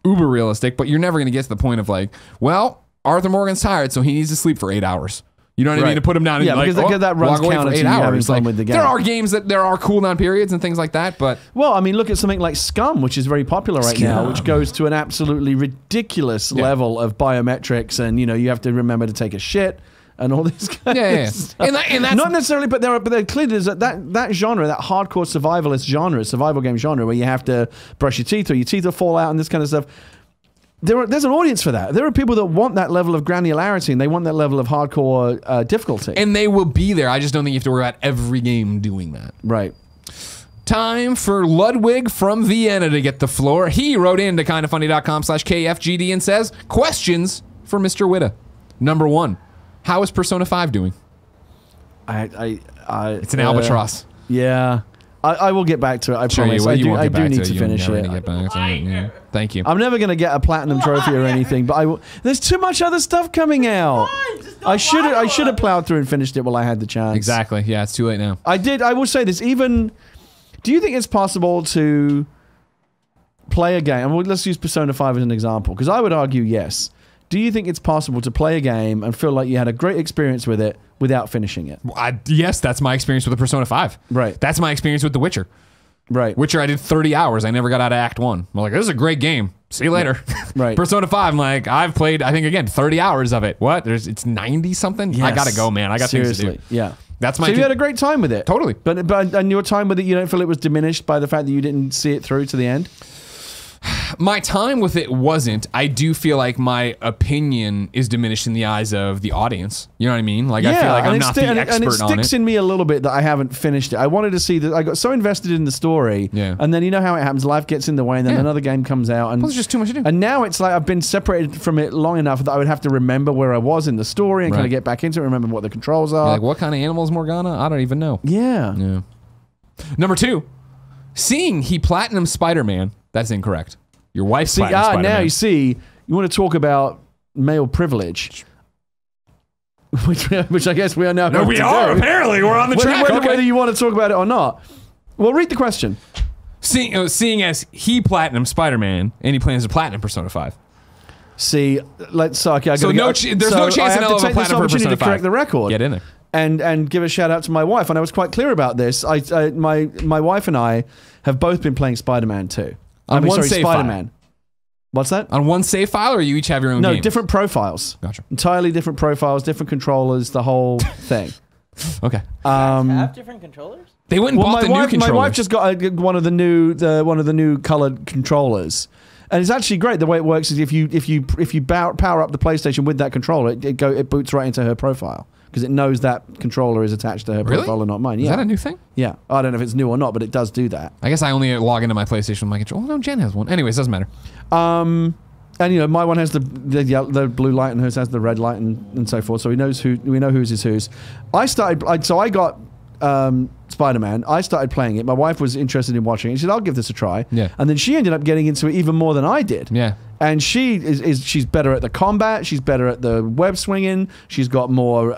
uber realistic, but you're never going to get to the point of like, well, Arthur Morgan's tired, so he needs to sleep for 8 hours. You know what I mean? To put him down, and because that runs counter to you having fun with the game. There are games that there are cooldown periods and things like that, but well, I mean, look at something like Scum, which is very popular right now, which goes to an absolutely ridiculous level of biometrics, and you have to remember to take a shit and all this kind of stuff. And that's not necessarily, but there clearly is that genre, that hardcore survivalist genre, survival game genre, where you have to brush your teeth or your teeth will fall out and this kind of stuff. There's an audience for that. There are people that want that level of granularity and they want that level of hardcore difficulty. And they will be there. I just don't think you have to worry about every game doing that. Right. Time for Ludwig from Vienna to get the floor. He wrote into kindafunny.com/KFGD and says, questions for Mr. Witta. Number 1, how is Persona 5 doing? It's an albatross. Yeah. I will get back to it. I promise. I do need to finish it. Yeah. Thank you. I'm never going to get a platinum trophy or anything, but there's too much other stuff coming out. I should have plowed through and finished it while I had the chance. Exactly. Yeah, it's too late now. I will say this. Do you think it's possible to play a game? Well, let's use Persona 5 as an example, because I would argue yes. Do you think it's possible to play a game and feel like you had a great experience with it without finishing it? Yes, that's my experience with the Persona 5. Right. That's my experience with The Witcher. Right. Witcher, I did 30 hours. I never got out of Act 1. I'm like, this is a great game. See you later. Right. Persona 5, I'm like, I've played, I think, again, 30 hours of it. What? It's 90-something? Yes. I got to go, man. I got things to do. Yeah. That's my. So you had a great time with it. Totally. But and your time with it, you don't feel it was diminished by the fact that you didn't see it through to the end? My time with it wasn't. I do feel like my opinion is diminished in the eyes of the audience. You know what I mean? Like I feel like I'm not the expert on it. And it sticks in me a little bit that I haven't finished it. I wanted to see that. I got so invested in the story. Yeah. And then you know how it happens. Life gets in the way, and then another game comes out, and there's just too much to do. And now it's like I've been separated from it long enough that I would have to remember where I was in the story and kind of get back into it, remember what the controls are. Like what kind of animal is Morgana? I don't even know. Yeah. Yeah. Number 2, seeing he platinum Spider-Man. That's incorrect. Your wife's platinum Spider-Man. Now you see, you want to talk about male privilege. Which I guess we are now. No, we are. Apparently, we're on the track. Whether you want to talk about it or not. Well, read the question. Seeing as he platinum Spider-Man and he plans to platinum Persona 5. See, let's. Okay, there's no chance in hell of a platinum for Persona 5. To correct the record. Get in there. And give a shout out to my wife, and I was quite clear about this. My wife and I have both been playing Spider-Man 2. Spider-Man. What's that? On one save file, or you each have your own No, game? different profiles. Gotcha. Entirely different profiles, different controllers, the whole thing. Okay. Have different controllers? They went and bought the new controllers. My wife just got one of the new colored controllers. And it's actually great. The way it works is if you power up the PlayStation with that controller, it boots right into her profile. Because it knows that controller is attached to her profile and not mine. Yeah. Is that a new thing? Yeah. I don't know if it's new or not, but it does do that. I guess I only log into my PlayStation with my controller. Oh, no, Jen has one. Anyways, doesn't matter. And my one has the blue light and hers has the red light and so forth. So we know whose is whose. I got Spider-Man. I started playing it. My wife was interested in watching it. She said, I'll give this a try. Yeah. And then she ended up getting into it even more than I did. Yeah. And she's better at the combat. She's better at the web swinging. She's got more.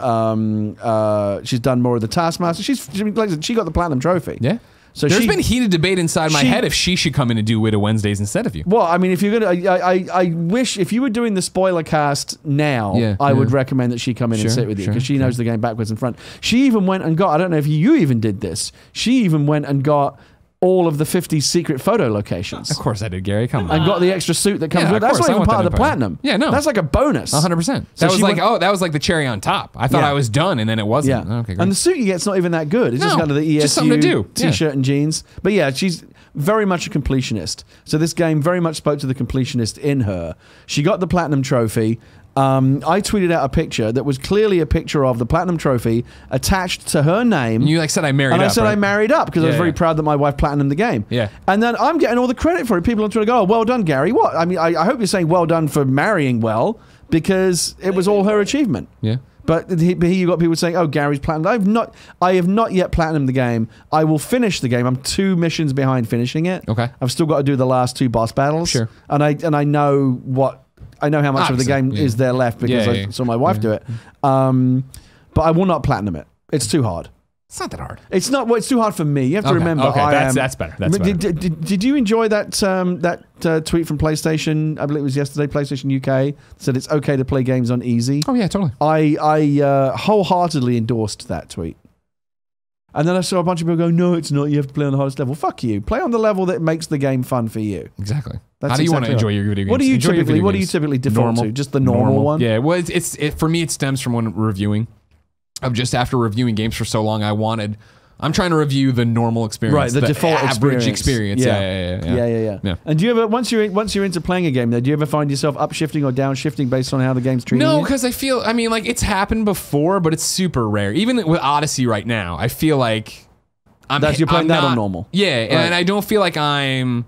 She's done more of the Taskmaster. She got the platinum trophy. Yeah. So there's been heated debate inside my head if she should come in and do Widow Wednesdays instead of you. Well, I mean, if you're gonna, I wish if you were doing the spoiler cast now, I would recommend that she come in and sit with you because she knows the game backwards and front. She even went and got. I don't know if you even did this. She even went and got all of the 50 secret photo locations. Of course I did, Gary. Come on. And got the extra suit that comes with it. That's not even part of the platinum. Yeah, no. That's like a bonus. 100%. That was like the cherry on top. I thought I was done, and then it wasn't. Yeah. Okay, great. And the suit you get's not even that good. It's just kind of the ESU just something to do. T-shirt and jeans. But yeah, she's very much a completionist. So this game very much spoke to the completionist in her. She got the platinum trophy. I tweeted out a picture that was clearly a picture of the platinum trophy attached to her name. And you said I married up. And I said I married up because I was very proud that my wife platinumed the game. Yeah. And then I'm getting all the credit for it. People on Twitter go, "Oh, well done, Gary." What? I mean, I hope you're saying well done for marrying well because it was all her achievement. Yeah. But here you got people saying, "Oh, Gary's platinum." I have not yet platinumed the game. I will finish the game. I'm 2 missions behind finishing it. Okay. I've still got to do the last 2 boss battles. Sure. And I know how much of the game is there left because I saw my wife do it. But I will not platinum it. It's too hard. It's not that hard. It's not. Well, it's too hard for me. You have to remember. Okay, that's better. That's better. Did you enjoy that tweet from PlayStation? I believe it was yesterday. PlayStation UK said it's okay to play games on easy. Oh yeah, totally. I wholeheartedly endorsed that tweet. And then I saw a bunch of people go, "No, it's not. You have to play on the hardest level." Fuck you. Play on the level that makes the game fun for you. How do you want to enjoy your video games? What do you typically default to? Just the normal one? Yeah. Well, for me, it stems from when reviewing. Of just after reviewing games for so long, I'm trying to review the normal experience, right? The default average experience. Yeah. And do you ever, once you're into playing a game, though, do you ever find yourself upshifting or downshifting based on how the game's treating you? No, because I mean, like it's happened before, but it's super rare. Even with Odyssey right now, I feel like you're playing that on normal. Yeah, right. And I don't feel like I'm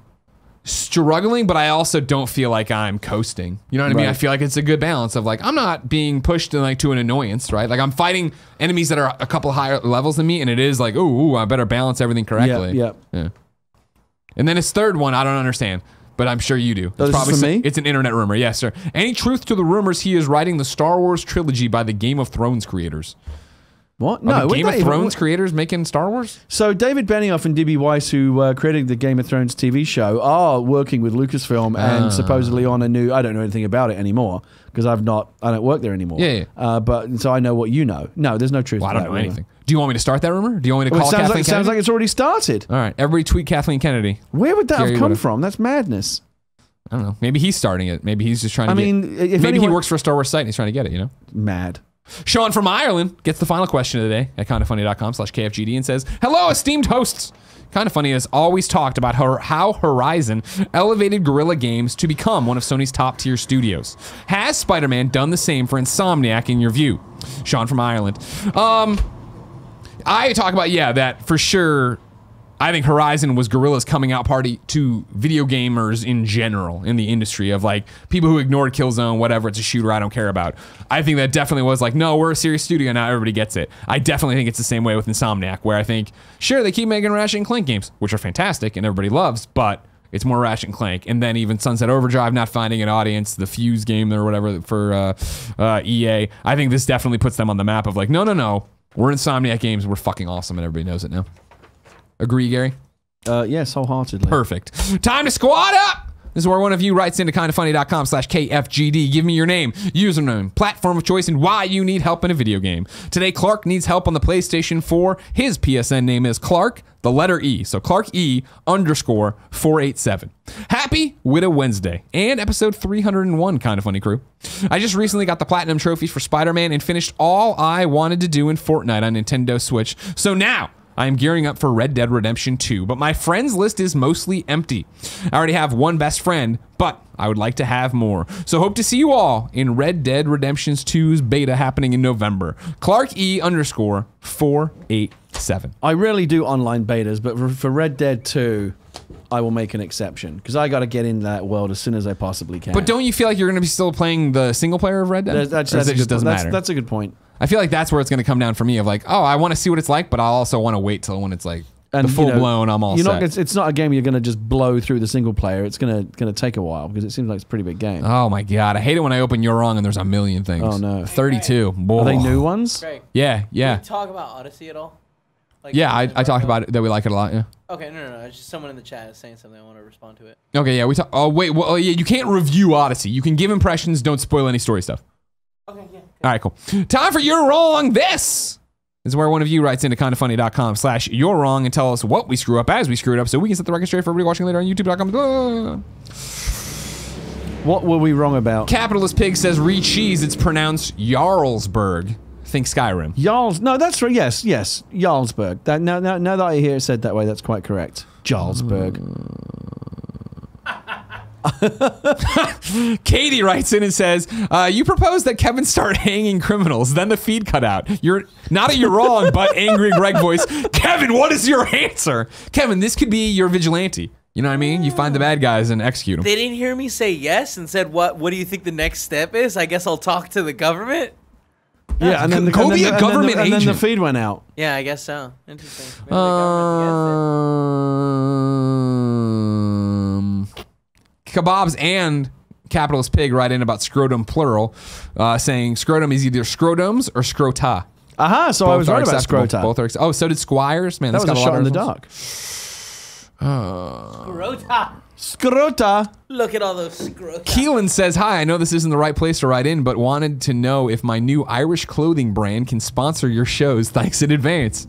struggling, but I also don't feel like I'm coasting. You know what I mean? I feel like it's a good balance of like I'm not being pushed to an annoyance, right? Like I'm fighting enemies that are a couple higher levels than me, and it is like, ooh, I better balance everything correctly. Yeah. And then his third one, I don't understand, but I'm sure you do. It's probably for me. It's an internet rumor. Yes, sir. Any truth to the rumors he is writing the Star Wars trilogy by the Game of Thrones creators? What? No, Game of Thrones creators making Star Wars? So David Benioff and D.B. Weiss, who created the Game of Thrones TV show, are working with Lucasfilm and supposedly on a new. I don't know anything about it anymore because I don't work there anymore. Yeah. But so I know what you know. No, there's no truth. Well, to I don't know anything. Do you want me to start that rumor? Do you want me to call Kathleen Kennedy? It sounds like it's already started. All right, everybody tweet Kathleen Kennedy. Where would that have come from? That's madness. I don't know. Maybe he's starting it. Maybe he's just trying to. Maybe he works for a Star Wars site and he's trying to get it. You know, mad. Sean from Ireland gets the final question of the day at kindafunny.com/KFGD and says, hello, esteemed hosts. Kinda Funny has always talked about how Horizon elevated Guerilla Games to become one of Sony's top tier studios. Has Spider-Man done the same for Insomniac in your view? Sean from Ireland. I talk about, yeah, that for sure. I think Horizon was Guerrilla's coming out party to video gamers in general in the industry of like people who ignored Killzone, whatever, it's a shooter I don't care about. I think that definitely was like, no, we're a serious studio now, everybody gets it. I definitely think it's the same way with Insomniac, where I think, sure, they keep making Ratchet and Clank games, which are fantastic and everybody loves, but it's more Ratchet and Clank. And then even Sunset Overdrive not finding an audience, the Fuse game or whatever for EA, I think this definitely puts them on the map of like, no, we're Insomniac games, we're fucking awesome and everybody knows it now. Agree, Gary? Yes, wholeheartedly. Perfect. Time to squad up! This is where one of you writes into kindafunny.com/KFGD. Give me your name, username, platform of choice, and why you need help in a video game. Today, Clark needs help on the PlayStation 4. His PSN name is Clark, the letter E. So Clark E _487. Happy Widow Wednesday and episode 301, Kinda Funny crew. I just recently got the Platinum trophies for Spider-Man and finished all I wanted to do in Fortnite on Nintendo Switch. So now, I am gearing up for Red Dead Redemption 2, but my friends list is mostly empty. I already have one best friend, but I would like to have more. So hope to see you all in Red Dead Redemption 2's beta happening in November. Clark E _487. I rarely do online betas, but for Red Dead 2, I will make an exception because I got to get in that world as soon as I possibly can. But don't you feel like you're going to be still playing the single player of Red Dead? That's a good point. I feel like that's where it's going to come down for me of like, oh, I want to see what it's like, but I also want to wait till when it's like the full blown, I'm all set. It's not a game you're going to just blow through the single player. It's going to take a while because it seems like it's a pretty big game. Oh my God. I hate it when I open You're Wrong and there's a million things. Oh no. 32. Are they new ones? Greg, Yeah. Can we talk about Odyssey at all? Like, Yeah, I talked about it, that we like it a lot, yeah. Okay, no. It's just someone in the chat is saying something. I want to respond to it. Okay, yeah, we talk. Oh, wait, well, yeah, you can't review Odyssey. You can give impressions, don't spoil any story stuff. Okay, yeah. All right, cool. Time for You're Wrong. This is where one of you writes into kindafunny.com/you're wrong and tell us what we screw up as we screw it up so we can set the record straight for everybody watching later on youtube.com. What were we wrong about? Capitalist Pig says re-cheese, it's pronounced Jarlsberg. Think Skyrim. No, that's right. Yes, Jarlsberg. Now that I hear it said that way, that's quite correct. Jarlsberg. Katie writes in and says, you proposed that Kevin start hanging criminals, then the feed cut out. You're wrong, but angry Greg voice. Kevin, what is your answer? Kevin, this could be your vigilante. You know what I mean? You find the bad guys and execute them. They didn't hear me say yes and said, what do you think the next step is? I guess I'll talk to the government. Yeah, and then the government agent. And then the feed went out. Yeah, I guess so. Interesting. Maybe the government's against it. Kebabs and Capitalist Pig write in about scrotum plural, saying scrotum is either scrotums or scrota. Aha, so I was right about scrota. Both are oh, so did Squires. Man, that was got a shot in the dark. Scrota. Look at all those scrota. Keelan says, hi, I know this isn't the right place to write in, but wanted to know if my new Irish clothing brand can sponsor your shows. Thanks in advance.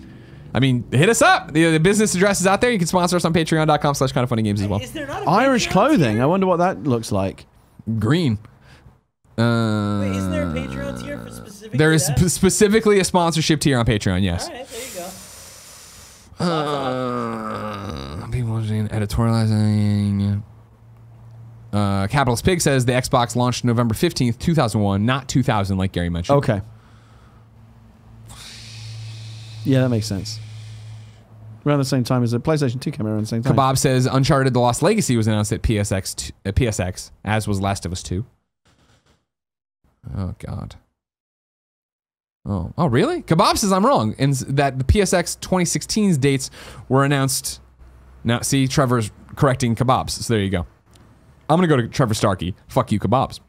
I mean, hit us up. The business address is out there. You can sponsor us on patreon.com/kindoffunnygames as well. Is there not a Irish Patreon clothing. tier? I wonder what that looks like. Green. Wait, isn't there a Patreon tier for specifically There is that? Specifically a sponsorship tier on Patreon, yes. All right, there you go. People editorializing. Capitalist Pig says the Xbox launched November 15th, 2001, not 2000 like Gary mentioned. Okay. Yeah, that makes sense. Around the same time as the PlayStation 2 came out around the same time. Kebab says Uncharted The Lost Legacy was announced at PSX, as was Last of Us 2. Oh, God. Oh, really? Kebab says I'm wrong, and that the PSX 2016's dates were announced. Now, see, Trevor's correcting Kebabs, so there you go. I'm going to go to Trevor Starkey. Fuck you, Kebabs.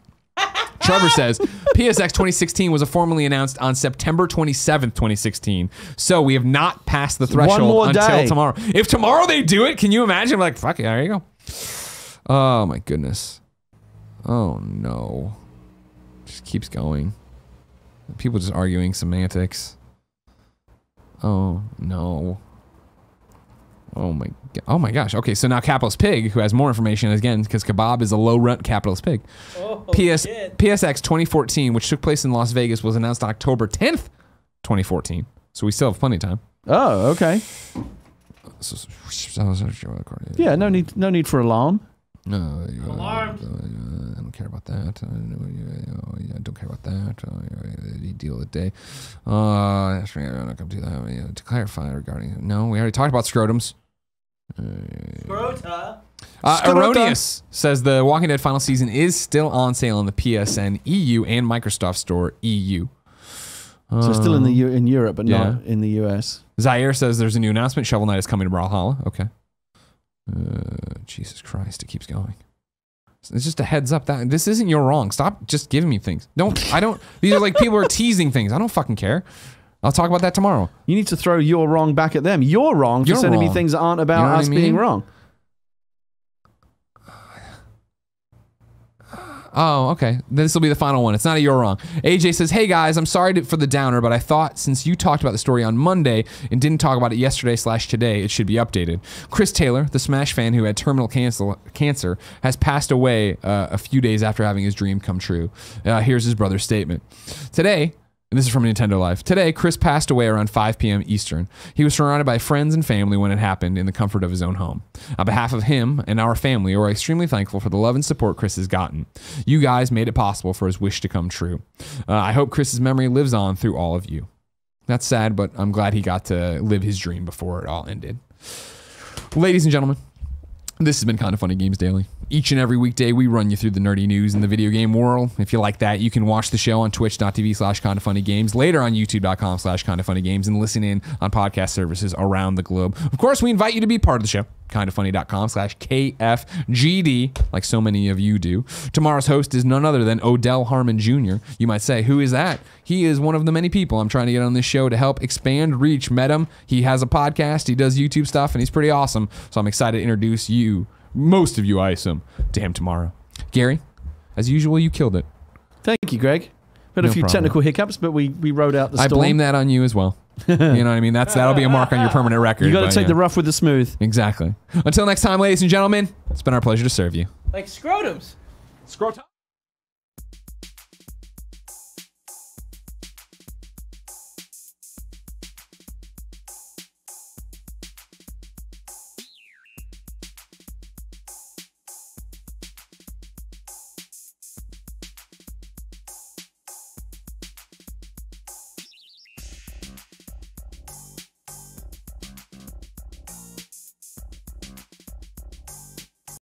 Trevor says, PSX 2016 was formally announced on September 27th, 2016. So we have not passed the threshold until tomorrow. If tomorrow they do it, can you imagine? I'm like, fuck it, there you go. Oh, my goodness. Oh, no. Just keeps going. People just arguing semantics. Oh, no. Oh my gosh. Okay, so now Capitalist Pig, who has more information again, because kebab is a low-rent Capitalist Pig. Oh, shit. PSX 2014, which took place in Las Vegas, was announced October 10th, 2014. So we still have plenty of time. Oh, okay. Yeah, no need for alarm. No, Alarmed. I don't care about that. I don't care about that. You deal with the day. I'm not going to do that. To clarify regarding... No, we already talked about scrotums. Scrota. Erroneous says the Walking Dead final season is still on sale in the PSN EU and Microsoft Store EU. So still in Europe, but not in the US. Zaire says there's a new announcement. Shovel Knight is coming to Brawlhalla. Okay. Jesus Christ, it keeps going. It's just a heads up that this isn't your wrong. Stop just giving me things. These are like people are teasing things. I don't fucking care. I'll talk about that tomorrow. You need to throw your wrong back at them. You're wrong for sending me things that aren't about us being wrong. Oh, okay. This will be the final one. It's not a you're wrong. AJ says, hey guys, I'm sorry for the downer, but I thought since you talked about the story on Monday and didn't talk about it yesterday/today, it should be updated. Chris Taylor, the Smash fan who had terminal cancer, has passed away a few days after having his dream come true. Here's his brother's statement. Today, and this is from Nintendo Life. Today, Chris passed away around 5 p.m. Eastern. He was surrounded by friends and family when it happened in the comfort of his own home. On behalf of him and our family, we're extremely thankful for the love and support Chris has gotten. You guys made it possible for his wish to come true. I hope Chris's memory lives on through all of you. That's sad, but I'm glad he got to live his dream before it all ended. Ladies and gentlemen, this has been Kinda Funny Games Daily. Each and every weekday, we run you through the nerdy news in the video game world. If you like that, you can watch the show on twitch.tv/kindafunnygames, later on youtube.com/kindafunnygames, and listen in on podcast services around the globe. Of course, we invite you to be part of the show. kindafunny.com/KFGD, like so many of you do. Tomorrow's host is none other than Odell Harmon Jr. You might say, who is that? He is one of the many people I'm trying to get on this show to help expand reach. Met him. He has a podcast. He does YouTube stuff, and he's pretty awesome. So I'm excited to introduce you, most of you, I assume, to him tomorrow. Gary, as usual, you killed it. Thank you, Greg. We had a few technical hiccups, but we rode out the storm. I blame that on you as well. You know what I mean? That'll be a mark on your permanent record. You got to take the rough with the smooth. Exactly. Until next time, ladies and gentlemen, it's been our pleasure to serve you. Like scrotums. Scrotum.